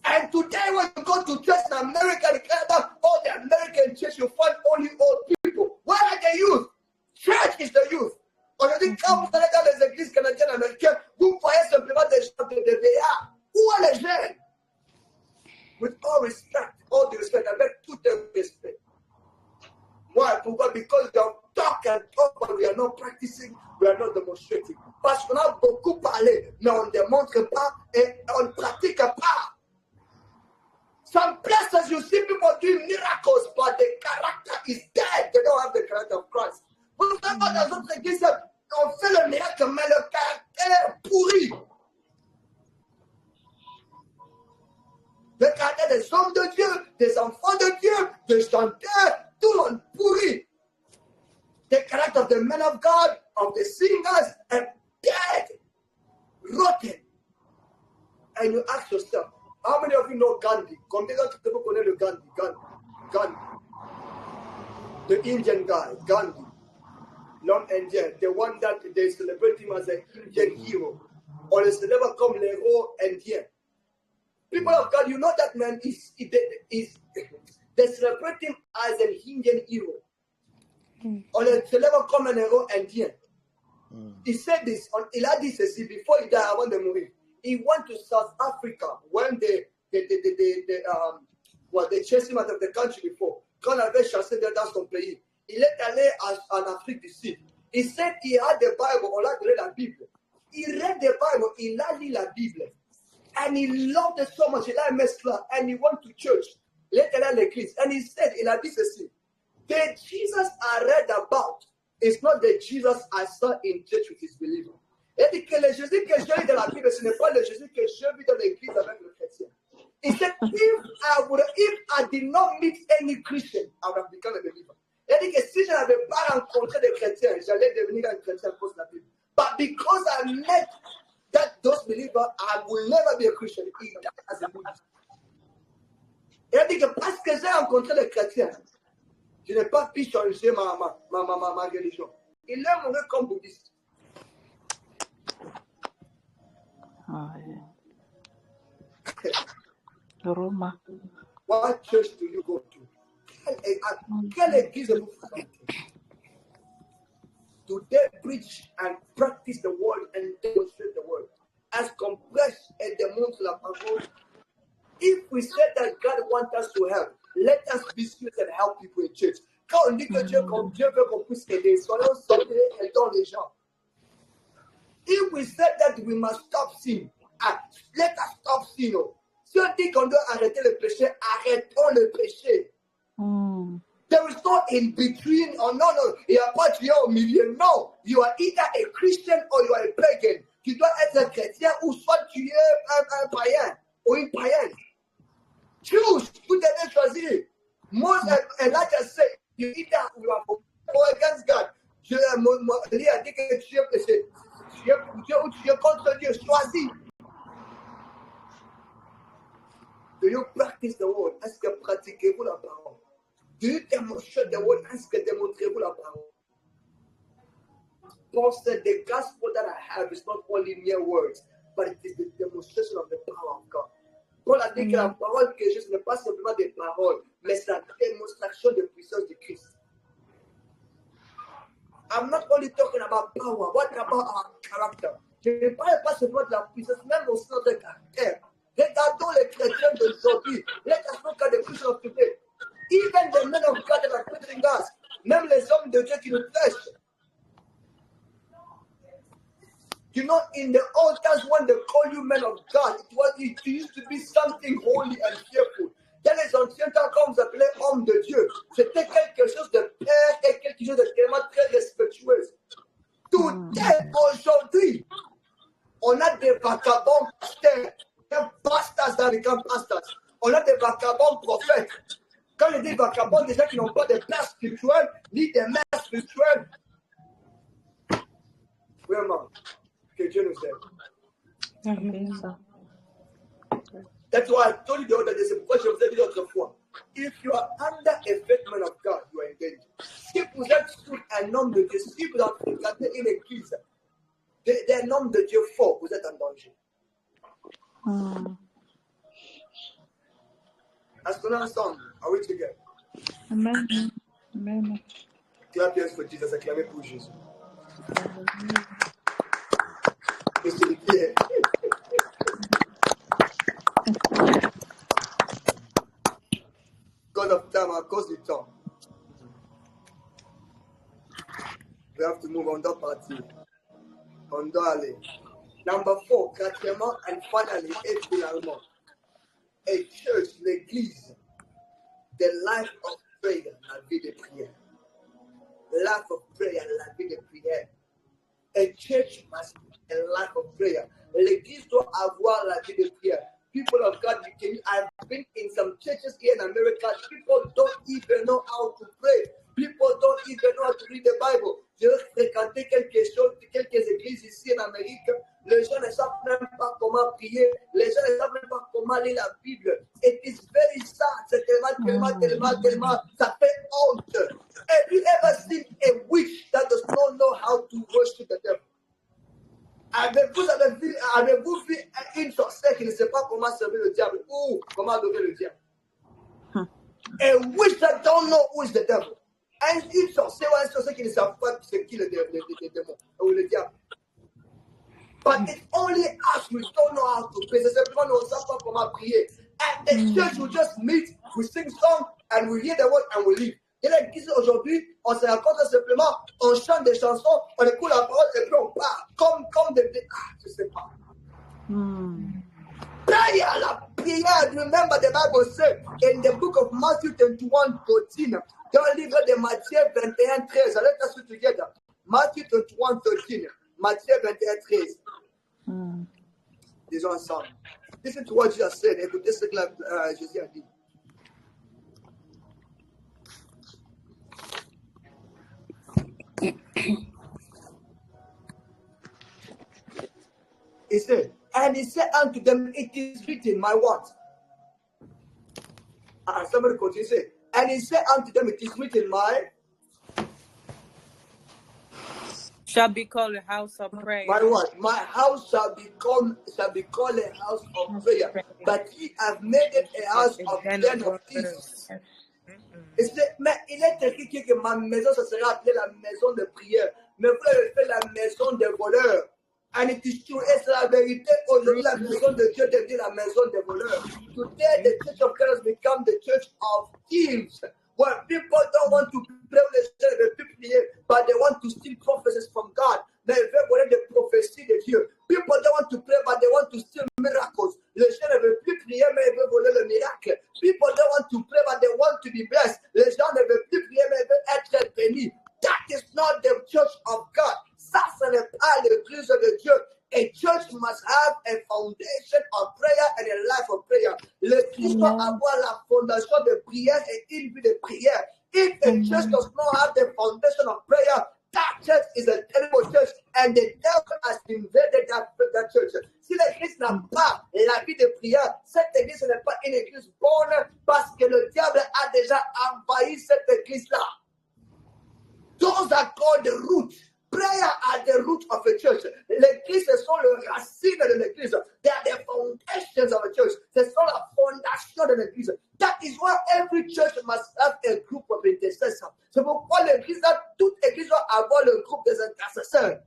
And today when you go to church in America and Canada, all the American church, you find only old people. Where are the youth? Church is the youth. Aujourd'hui, quand vous allez dans les églises canadiennes américaines, vous voyez simplement des gens de vieillards. Où sont les jeunes? With all respect, avec tout le respect. Why? Because they talk and talk, but we are not practicing, we are not demonstrating. Parce qu'on a beaucoup parlé, mais on ne démontre pas et on ne pratique pas. Some places you see people doing miracles, but the character is dead. They don't have the character of Christ. Vous savez, dans d'autres églises, on fait le miracle, mais le caractère est pourri. Le caractère des hommes de Dieu, des enfants de Dieu, des chanteurs, tout le monde pourri. The character of the men of God, of the singers, are dead, rotten. And you ask yourself, how many of you know Gandhi? Combien d'entre vous connaissent le Gandhi? Gandhi. The Indian guy, Gandhi. L'homme indien, the one that they celebrate him as an Indian hero. On le célèbre comme l'héros indien. People of God, you know that man is they celebrate him as an Indian hero. On le célèbre comme un héros indien. He said this, il a dit ceci before he died, avant de mourir. He went to South Africa when they chased him out of the country before. Quand on avait chassé dans son pays, il est allé en Afrique du Sud. He said he had the Bible, on l'a donné la Bible. He read the Bible, il a lu la Bible. And he loved it so much, il a aimé cela, and he went to church. Il est allé à l'église, and he said, il a dit ceci, the Jesus I read about is not the Jesus I saw in church with his believer. Il dit que le Jésus que j'ai lu dans la Bible, ce n'est pas le Jésus que j'ai vu dans l'église avec le chrétien. He said, if I did not meet any Christian, I would have become a believer. Il dit que si je n'avais pas rencontré des chrétiens, j'allais devenir un chrétien à cause de la Bible. But because I met those believers, I will never be a Christian as a Buddhist. Il dit que parce que j'ai rencontré les chrétiens, je n'ai pas pu changer ma religion. Il est mourir comme bouddhiste. Roma. What church do you go to? Quelle église vous fréquentez? Do they preach and practice the word and demonstrate the word? As qu'on prêche et démontre la parole. If we say that God wants us to help, let us be serious and help people in church. Quand on dit que Dieu veut qu'on puisse aider, soyons sérieux et aidons les gens. If we said that we must stop sin, let us stop sin. Si on dit qu'on doit arrêter le péché, arrêtons le péché. There is no in between or no, il n'y a pas de au milieu. No, you are either a Christian or you are a pagan. Tu dois être un chrétien ou soit tu es un païen ou une païenne. Choose, vous devez choisir. Moses and like I say, you either you are for against God. Dieu a dit que tu es péché. Tu es contre Dieu, choisis. Do you practice the word? Est-ce que pratiquez-vous la parole? Do you demonstrate the word? Est-ce que démontrez-vous la parole? Paul said the gospel that I have is not only mere words, but it is the demonstration of the power of God. Paul a dit que la parole que je n'est pas simplement des paroles, mais c'est la démonstration de puissance de Christ. I'm not only talking about power. What about our character? Je ne parle pas seulement de la puissance, même aussi de notre caractère. Regardons les chrétiens d'aujourd'hui. Let us look at the Christians of today. Even the men of God that are preaching us, même les hommes de Dieu qui nous prêchent. You know, in the old times when they call you men of God, it used to be something holy and fearful. Dans les anciens temps, quand vous appelez homme de Dieu, c'était quelque chose de père et quelque chose de tellement très respectueux. Today, aujourd'hui, on a des vagabonds pasteurs, des pastors that become pastors. On a des vagabonds prophètes. Quand je dis vagabonds, des gens qui n'ont pas de père spirituel, ni de mère spirituelle. Vraiment, que Dieu nous aide. Amen. That's why I told you the other day, c'est pourquoi je vous ai dit l'autre fois. If you are under a faith man of God, you are in danger. Si vous êtes sous un homme de Dieu, si vous êtes fréquenté une église d'un homme de Dieu fort, vous êtes en danger. Est-ce qu'on est ensemble? Are we together? Amen. Amen. Clap your hands for Jesus, acclamez pour Jésus. Et c'est le pied. God of time, à cause du temps. We have to move, on doit partir. On doit aller. Number 4, quatrièmement, and finally, et finalement. A church, l'église, the life of prayer, la vie de prière. Life of prayer, la vie de prière. A church must be a life of prayer. L'église doit avoir la vie de prière. People of God, I've been in some churches here in America. People don't even know how to pray. People don't even know how to read the Bible. J'ai fréquenté quelques églises ici en Amérique. Les gens ne savent même pas comment prier. Les gens ne savent même pas comment lire la Bible. It is very sad. C'est tellement. Ça fait honte. Have you ever seen a witch that does not know how to worship the devil? Avez-vous vu une sorcière qui ne sait pas comment servir le diable ou comment adorer le diable? A witch that don't know who is the devil. Un sorcier ou un sorcier qui ne savent pas ce qui est le démon ou le diable. But it's only us who don't know how to pray. C'est simplement nous ne savons pas comment prier. And the church will just meet, we sing songs, and we hear the word and we leave. Et l'église aujourd'hui, on se rencontre simplement, on chante des chansons, on écoute la parole et puis on part. Comme des... je ne sais pas. Prayer, la prière. Remember the Bible says in the book of Matthew 21:13, dans le livre de Matthieu 21:13, let us read together. Matthew 21:13, Matthieu 21:13. Disons ensemble. Listen to what Jesus said. Écoutez ce que Jésus a dit. He said, and he said unto them, it is written, my what? Somebody continue to say, and he said unto them, it is written, my shall be called a house of prayer. My what? My house shall be called a house of prayer. But ye have made it a house of den of thieves. Mais il est écrit que ma maison, ça sera appelée la maison de prière. Mais vous l'avez fait la maison des voleurs. And it is true, et c'est la vérité. Aujourd'hui, la maison de Dieu devient la maison des voleurs. Today, the church of God has become the church of thieves. Where people don't want to pray with the church, they prier, but they want to steal prophecies from God. Mais ils veulent voler des prophéties de Dieu. People don't want to pray, but they want to steal miracles. Les gens ne veulent plus prier, mais ils veulent voler le miracle. People don't want to pray, but they want to be blessed. Les gens ne veulent plus prier, mais ils veulent être bénis. That is not the church of God. Ça, ce n'est pas l'église de Dieu. A church must have a foundation of prayer and a life of prayer. L'église doit avoir la fondation de prière et une vie de prière. If a church does not have the foundation of prayer, that church is a terrible church and the devil has invaded that church. Si l'église n'a pas la vie de prière, cette église n'est pas une église bonne parce que le diable a déjà envahi cette église-là. Those are called the roots. Prayer are the root of a church. L'église, ce sont les racines de l'église. They are the foundations of a church. Ce sont la fondation de l'église. That is why every church must have a group of intercessors. C'est pourquoi l'église, toute église doit avoir le groupe des intercesseurs.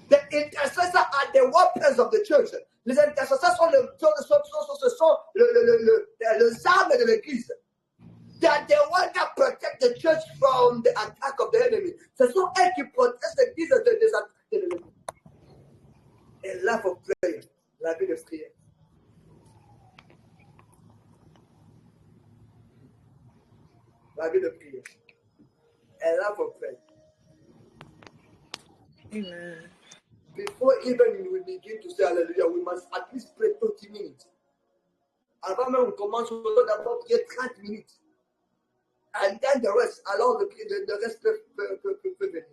The intercessors are the weapons of the church. Les intercesseurs sont les armes de l'église. They are the ones that protect the church from the attack of the enemy. Ce sont eux qui protègent l'église des attaques de l'ennemi. A life of prayer, la vie de prière. La vie de prière. A life of prayer. Amen. Before even we begin to say hallelujah, we must at least pray 30 minutes. Avant même on commence, on doit d'abord prier 30 minutes. And then the rest, alors the rest peut venir.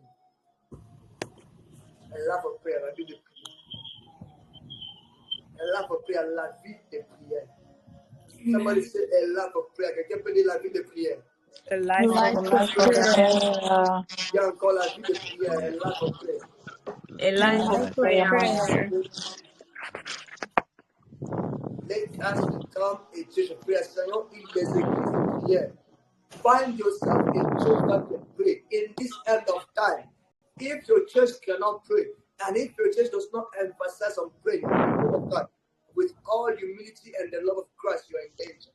A love of prayer, la vie de prière. A love of prayer, la vie de prière. Somebody say a love of prayer. Quelqu'un peut dire la vie de prière. The life of prayer. Il y a encore la vie de prière, a love of prayer. A life of prayer. Let us become a church of prayer. Seigneur, il les églises de prière. Find yourself a church that can pray in this end of time. If your church cannot pray, and if your church does not emphasize on praying the word of God, with all humility and the love of Christ, you are in danger.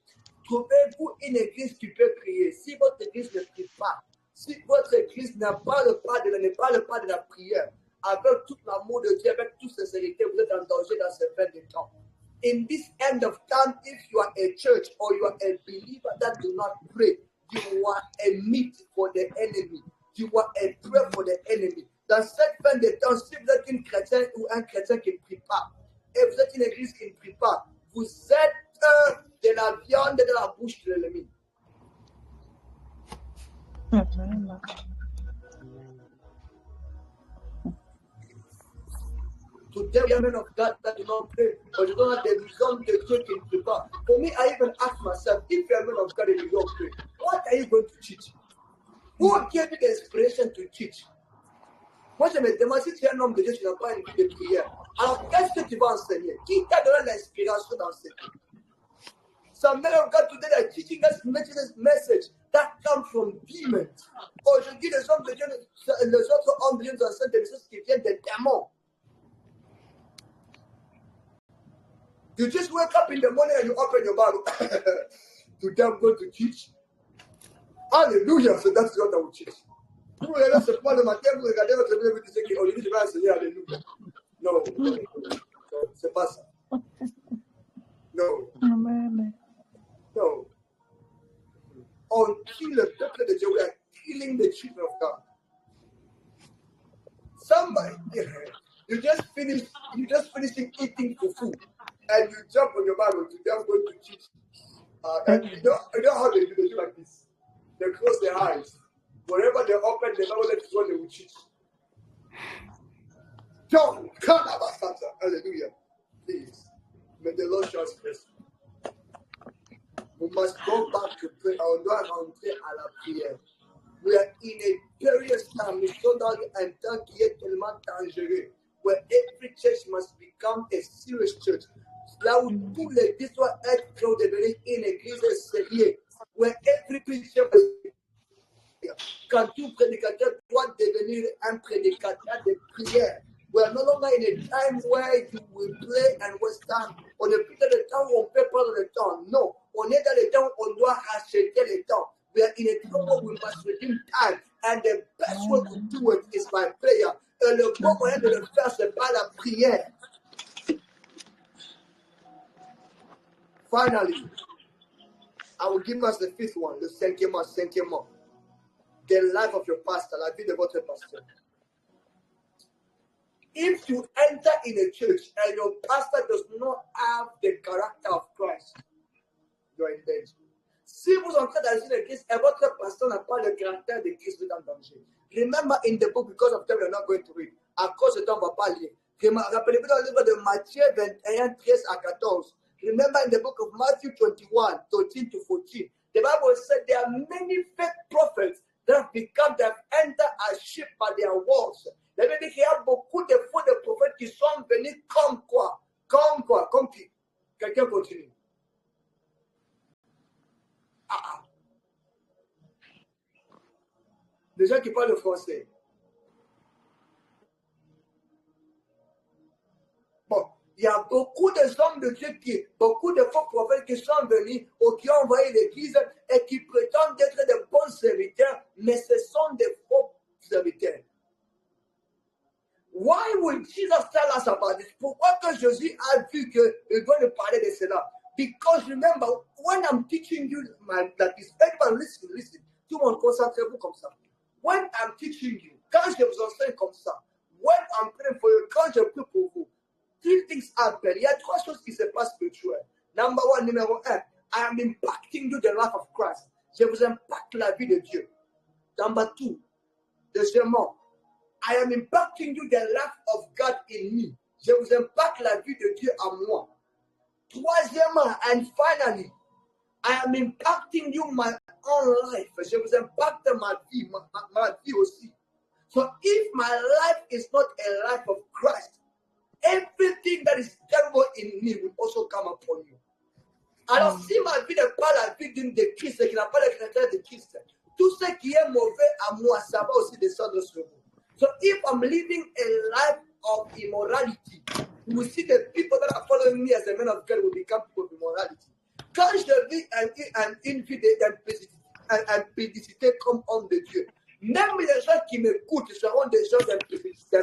Trouvez-vous une église qui peut prier. Si votre église ne prie pas, si votre église n'a pas le pas de la prière, avec tout l'amour de Dieu, avec toute sincérité, vous êtes en danger dans ce fin de temps. In this end of time, if you are a church or you are a believer that do not pray, you are a meat for the enemy. You are a prey for the enemy. Dans cette fin de temps, si vous êtes une chrétienne ou un chrétien qui ne prie pas, et vous êtes une église qui ne prie pas, vous êtes de la viande de la bouche de l'ennemi. Today, we are men of God that do not pray, but you don't have the wisdom of the church in prepare. For me, I even ask myself, if you are men of God and you don't pray, what are you going to teach? Who gave you the inspiration to teach? Moi, je me demande si tu es un homme de Dieu, tu n'as pas une vie de prière. Alors, qu'est-ce que tu vas enseigner? Qui t'a donné l'inspiration d'enseigner? Some men of God today are teaching us message, that come from demons. Aujourd'hui, les hommes de Dieu, les autres hommes de Dieu nous enseignent des choses qui viennent des démons. You just wake up in the morning and you open your Bible. Today I'm going to teach. Hallelujah. So that's what I will teach. Vous regardez ce point le matin, vous regardez votre Bible et vous dites qu'aujourd'hui je vais enseigner Alléluia. Non, c'est pas ça. No. Amen. No. Until le peuple de Dieu, we are killing the children of God. Somebody, you just finishing eating fufu, and you jump on your Bible. Today I'm going to teach. And you know how they do? They do like this. They close their eyes. Wherever they open, they know that is what they will teach. John, hallelujah. Please. May the Lord show us mercy. We must go back to pray. On doit rentrer à la prière. We are in a period time, nous sommes dans un temps qui est tellement dangereux, where every church must become a serious church. Là où tous les églises doivent être pour devenir une église sérieuse, where every preacher quand tout prédicateur doit devenir un prédicateur de prière. We are no longer in a time where you will play and waste time. On n'est plus dans le temps où on peut prendre le temps. Non, on est dans le temps où on doit racheter le temps. We are in a time where we must redeem time. And the best way to do it is by prayer. Et le bon moyen de le faire, c'est par la prière. Finally, I will give us the fifth one, le cinquième. The life of your pastor, la vie de votre pasteur. If you enter in a church and your pastor does not have the character of Christ, you are in danger. Si vous entrez dans une église et votre pasteur n'a pas le caractère de Christ, vous êtes en danger. Remember in the book, because of time we are not going to read. À cause de temps, on ne va pas lire. Rappelez-vous dans le livre de Matthieu 21, 13 à 14. Remember in the book of Matthew 21, 13 to 14. The Bible said there are many fake prophets that have entered as sheep by their words. Ça veut dire qu'il y a beaucoup de faux de prophètes qui sont venus comme quoi? Comme qui? Quelqu'un continue. Les gens qui parlent le français. Bon, il y a beaucoup de hommes de Dieu beaucoup de faux prophètes qui sont venus ou qui ont envoyé l'église et qui prétendent être de bons serviteurs, mais ce sont des faux serviteurs. Why would Jesus tell us about this? Pourquoi que Jésus a vu qu'il doit nous parler de cela? Because remember, when I'm teaching you that is, everybody listen. Tout le monde, concentrez-vous comme ça. When I'm teaching you, quand je vous enseigne comme ça, when I'm praying for you, quand je prie pour vous, three things happen. Il y a trois choses qui se passent spirituelles. Numéro un, I am impacting you the life of Christ. Je vous impacte la vie de Dieu. Number two, deuxièmement, I am impacting you the life of God in me. Je vous impacte la vie de Dieu en moi. Troisièmement, and finally, I am impacting you my own life. Je vous impacte ma vie aussi. So if my life is not a life of Christ, everything that is terrible in me will also come upon you. Alors si ma vie n'est pas la vie de Christ et qui n'a pas le caractère de Christ, tout ce qui est mauvais à moi, ça va aussi descendre sur vous. So if I'm living a life of immorality, you will see the people that are following me as a man of God will become people of immorality. Quand je vis une vie d'impudicité comme homme de Dieu, même les gens qui m'écoutent seront des gens d'impudicité.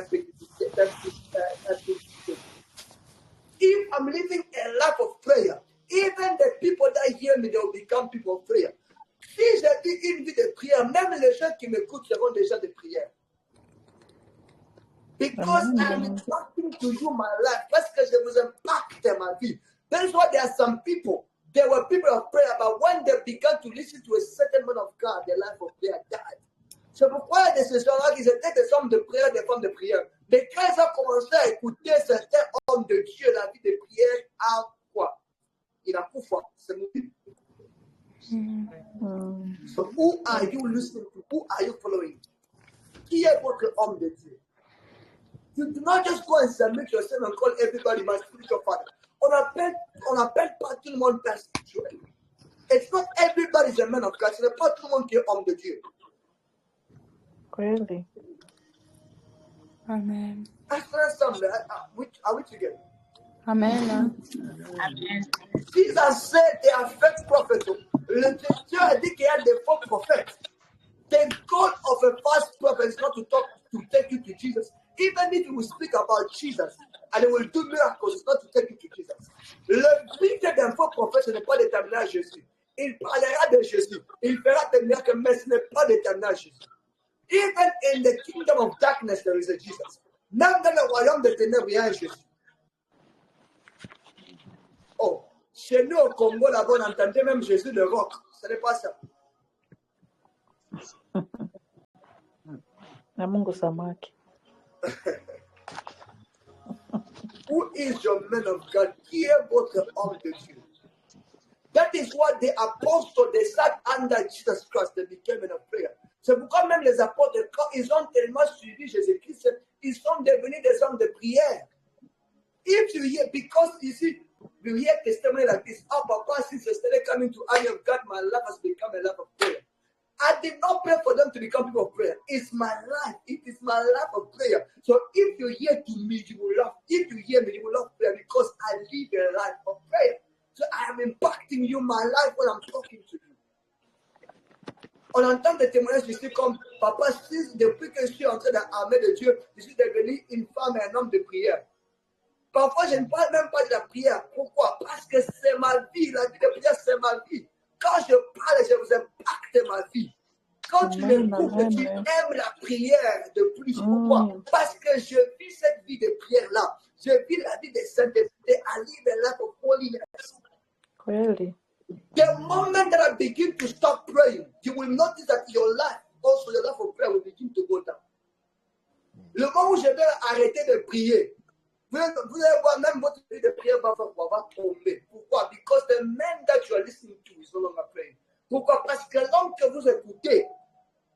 If I'm living a life of prayer, even the people that hear me, they will become people of prayer. Si je vis une vie de prière, même les gens qui m'écoutent seront des gens de prière. Because I'm impacting to you my life. Parce que je vous impacte ma vie. That's why there are some people. There were people of prayer, but when they began to listen to a certain man of God, their life of prayer died. C'est pourquoi il y a ces gens-là qui étaient des hommes de prière, des femmes de prière. Mais quand ils ont commencé à écouter certains hommes de Dieu, la vie de prière a quoi? Il a foi. C'est mauvais. So who are you listening to? Who are you following? Qui est votre homme de Dieu? You do not just go and submit yourself and call everybody my spiritual father. On appelle pas tout le monde père spirituel. It's not everybody is a man of God. Ce n'est pas tout le monde qui est homme de Dieu. Really? Amen. Are we together? Amen. Amen. Jesus said they are fake prophets. Le Dieu a dit qu'il y a des faux prophètes. The goal of a false prophet is not to take you to Jesus. Even if you will speak about Jesus and it will do miracles, it's not to take you to Jesus. Le but d'un faux prophète, ce n'est pas déterminé à Jésus. Il parlera de Jésus. Il fera des miracles, mais ce n'est pas déterminé à Jésus. Even in the kingdom of darkness, there is a Jesus. Même dans le royaume des ténèbres, il y a un Jésus. Oh, chez nous au Congo, là-bas, on entendait même Jésus le roc. Ce n'est pas ça. Na Mungu samaki. Who is your man of God? Qui est votre homme de Dieu? That is what the apostles, they sat under Jesus Christ, they became men of prayer. C'est pourquoi même les apôtres, quand ils ont tellement suivi Jésus-Christ, ils sont devenus des hommes de prière. If you hear, because you see, you hear testimony like this, oh, Papa, since yesterday coming to army of God, my life has become a life of prayer. I did not pray for them to become people of prayer. It's my life. It is my life of prayer. So if you hear to me, you will love. If you hear me, you will love prayer because I live a life of prayer. So I am impacting you, my life, when I'm talking to you. On entend des témoignages ici comme Papa, depuis que je suis entré dans l'armée de Dieu, je suis devenu une femme et un homme de prière. Parfois, je ne parle même pas de la prière. Pourquoi? Parce que c'est ma vie. La vie de prière, c'est ma vie. Quand je parle, je vous impacte ma vie. Quand tu m'écoutes, tu aimes la prière de plus. Pourquoi? Parce que je vis cette vie de prière-là. Je vis la vie de sainteté. I live a life of holiness. Really? The moment that I begin to stop praying, you will notice that your life, also your life of prayer, will begin to go down. Le moment où je vais arrêter de prier, vous allez voir même votre vie de prière va tomber. Pourquoi? Because the man that you are listening to is no longer praying. Pourquoi? Parce que l'homme que vous écoutez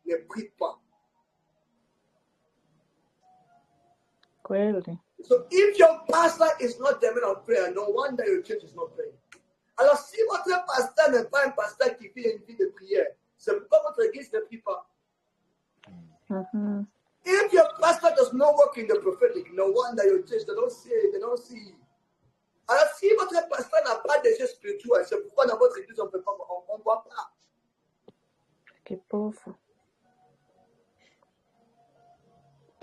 ne prie pas. Really? So if your pastor is not the man of prayer, no wonder your church is not praying. Alors si votre pasteur n'est pas un pasteur qui vit une vie de prière, c'est pourquoi votre église ne prie pas. If your pastor does not work in the prophetic, no wonder your church, they don't see you. Alors si votre pasteur n'a pas de jeu spirituel, c'est pourquoi dans votre église on ne voit pas. Que pauvre.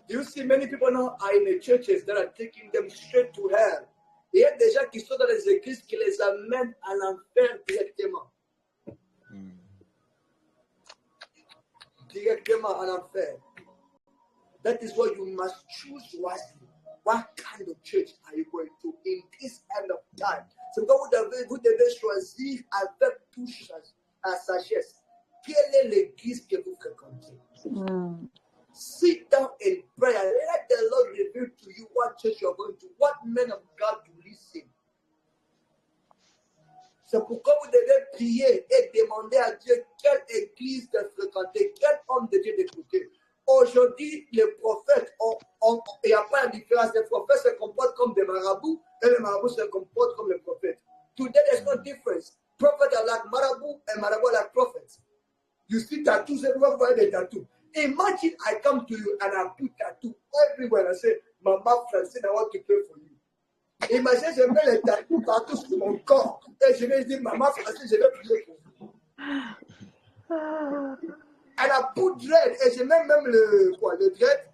Do you see many people now are in the churches that are taking them straight to hell? Il y a des gens qui sont dans les églises qui les amènent à l'enfer directement. Directement à l'enfer. That is why you must choose wisely. What kind of church are you going to in this end of time? C'est pourquoi vous devez choisir avec toute sagesse. Quelle est l'église que vous fréquentez? Sit down and pray. Let the Lord reveal to you what church you're going to, what men of God to listen. C'est pourquoi vous devez prier et demander à Dieu quelle église de fréquenter, quel homme de Dieu d'écouter. Aujourd'hui, les prophètes, il n'y a pas de différence. Les prophètes se comportent comme des marabouts et les marabouts se comportent comme les prophètes. Today, there's no difference. Prophets are like marabouts and marabouts are like prophets. You see tattoos everywhere, find a tattoo. Imagine I come to you and I put tattoo everywhere and I say, Mama Francine, I want to pray for you. Imagine, je mets les tattoos partout sur mon corps et je vais dire, Maman Francine, je vais prier pour vous. And I put dread et je mets même le dread.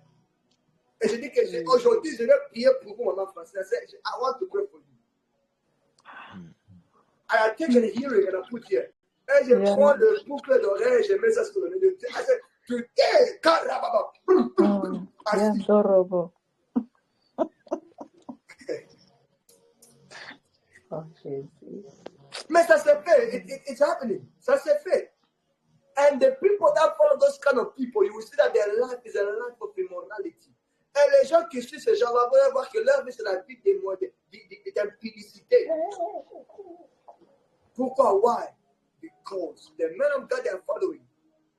Et je dis que aujourd'hui, je vais prier pour vous, Maman Francine. I want to pray for you. And I take a hearing and I put here. Et je prends le boucle d'oreille et je mets ça sur le nez de Dieu. Today, carababa. Adorable. Oh, Jesus. Mais ça s'est fait. It's happening. Ça s'est fait. And the people that follow those kind of people, you will see that their life is a life of immorality. Et les gens qui suivent ces gens-là vont voir que leur vie, c'est la vie d'impudicité. Pourquoi? Why? Because the man of God they are following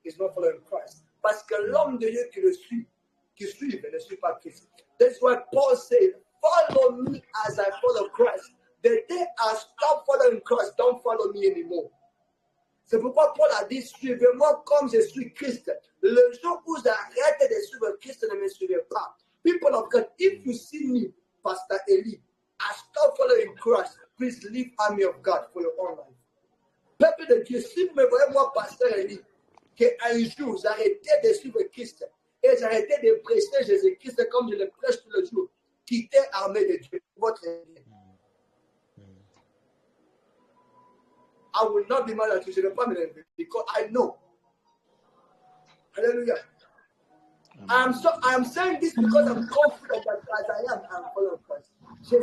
is not following Christ. Parce que l'homme de Dieu qui suit, ne suit pas Christ. That's why Paul said, follow me as I follow Christ. The day I stop following Christ, don't follow me anymore. C'est pourquoi Paul a dit, suivez-moi comme je suis Christ. Le jour où vous arrêtez de suivre Christ, ne me suivez pas. People of God, if you see me, Pastor Eli, I stop following Christ. Please leave army of God for your own life. Peuple de Dieu, si vous me voyez, moi, Pasteur Eli, qu'un jour, vous arrêtez de suivre Christ et vous arrêtez de prêcher Jésus-Christ comme je le prêche tous les jours, quittez l'armée de Dieu, votre ennemi. I will not be mad at you. Je ne vais pas me lever because I know. Hallelujah. I'm saying this because I'm confident that as I am, I'm following Christ. Je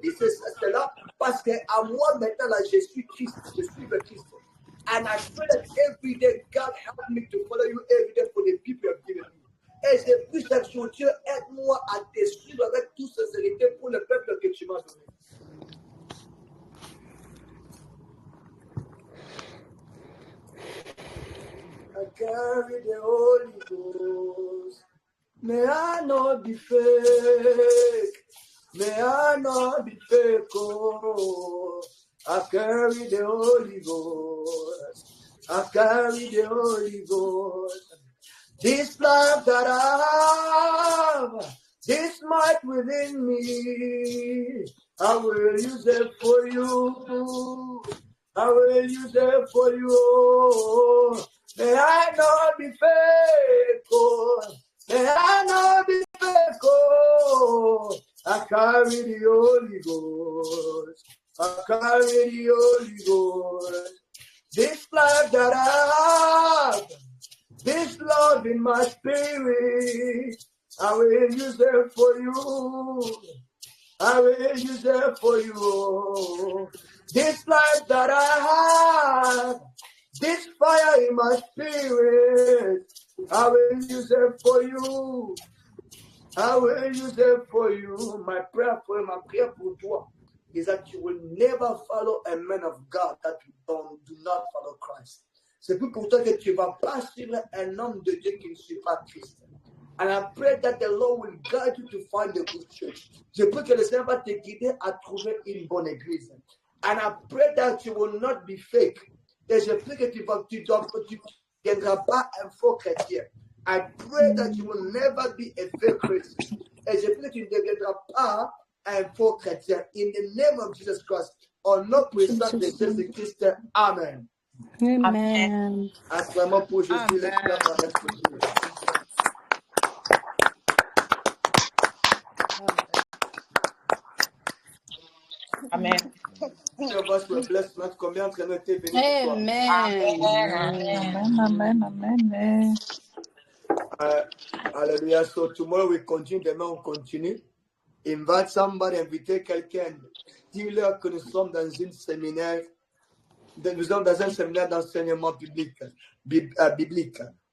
dis cela parce qu'à moi maintenant là, je suis Christ, je suis le Christ. And I pray that every day God help me to follow you every day for the people you have given me. Et je prie chaque jour, Dieu aide-moi à te suivre avec toute sincérité pour le peuple que tu m'as donné. I carry the Holy Ghost. May I not be fake. May I not be fake. Oh, I carry the Holy Ghost. I carry the Holy Ghost. This life that I have, this might within me, I will use it for you. I will use it for you. May I not be fake, oh. May I not be fake, oh. I carry the Holy Ghost. I carry the Holy Ghost. This life that I have, this love in my spirit, I will use it for you. I will use it for you. This life that I have, this fire in my spirit, I will use it for you. I will use it for you. My prayer for toi is that you will never follow a man of God that do not follow Christ. C'est plus pour toi que tu ne vas pas suivre un homme de Dieu qui ne suit pas Christ. And I pray that the Lord will guide you to find a good church. Je prie que le Seigneur va te guider à trouver une bonne église. And I pray that you will not be fake. Et je prie que tu ne deviendras pas un faux chrétien. I pray that you will never be a fake Christian. Et je prie que tu ne deviendras pas un faux chrétien. In the name of Jesus Christ, au nom puissant de Jésus-Christ, Amen. Amen. Acclamons pour Jésus l'Esprit avec Dieu. Amen. Combien entre nous étaient bénis ce soir? Amen. Amen. Alléluia. So tomorrow we continue. Demain on continue. Invite somebody, invitez quelqu'un. Dis-leur que nous sommes dans un séminaire. Nous sommes dans un séminaire d'enseignement biblique.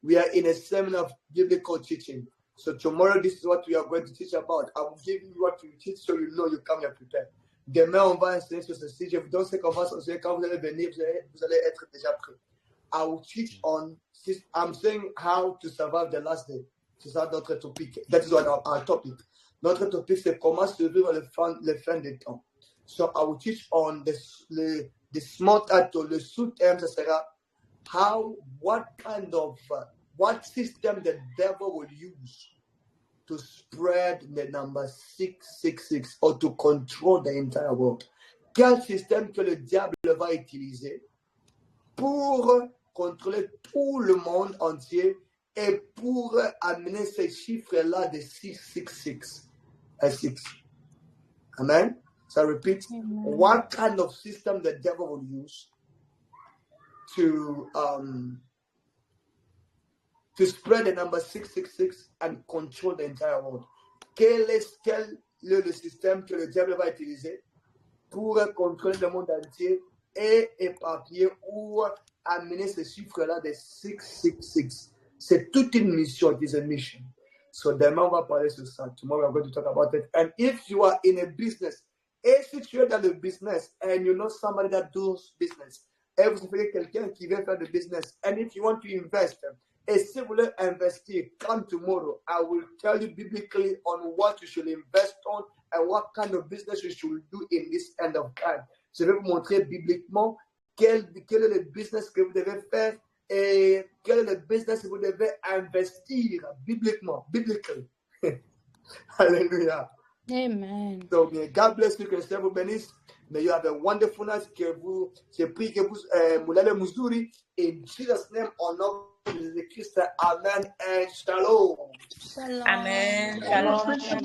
We are in a seminar of biblical teaching. So tomorrow this is what we are going to teach about. I will give you what to teach so you know you come here prepared. Demain, on va enseigner sur ceci. Je vous donne ce qu'on va enseigner. Quand vous allez venir, vous allez être déjà prêt. I will teach on, I'm saying how to survive the last day. C'est ça notre topic. That is what our topic. Notre topic, c'est comment survivre le fin des temps. So I will teach on the small title. Le sous-thème, ce sera what system the devil will use to spread the number 666 or to control the entire world. Quel système que le diable va utiliser pour contrôler tout le monde entier et pour amener ces chiffres-là de 666 à 6. Amen. So I repeat, what kind of system the devil will use to spread the number 666 and control the entire world. Quel est le système que le diable va utiliser pour contrôler le monde entier et éparpiller ou amener ce chiffre-là de 666? C'est toute une mission. It is a mission. So demain, on va parler sur ça. Tomorrow, we're going to talk about it. And if you are in a business, et si tu es dans le business and you know somebody that does business, et vous savez quelqu'un qui veut faire du business, and if you want to invest, et si vous voulez investir, come tomorrow. I will tell you biblically on what you should invest on and what kind of business you should do in this end of time. Je vais vous montrer bibliquement quel est le business que vous devez faire et quel est le business que vous devez investir bibliquement. Alléluia. Amen. So, God bless you, que le Seigneur vous bénisse. May you have a wonderful night. Je prie que vous allez Missouri. In Jesus' name, au nom de Jésus-Christ. Amen and shalom. Shalom. Amen. Shalom.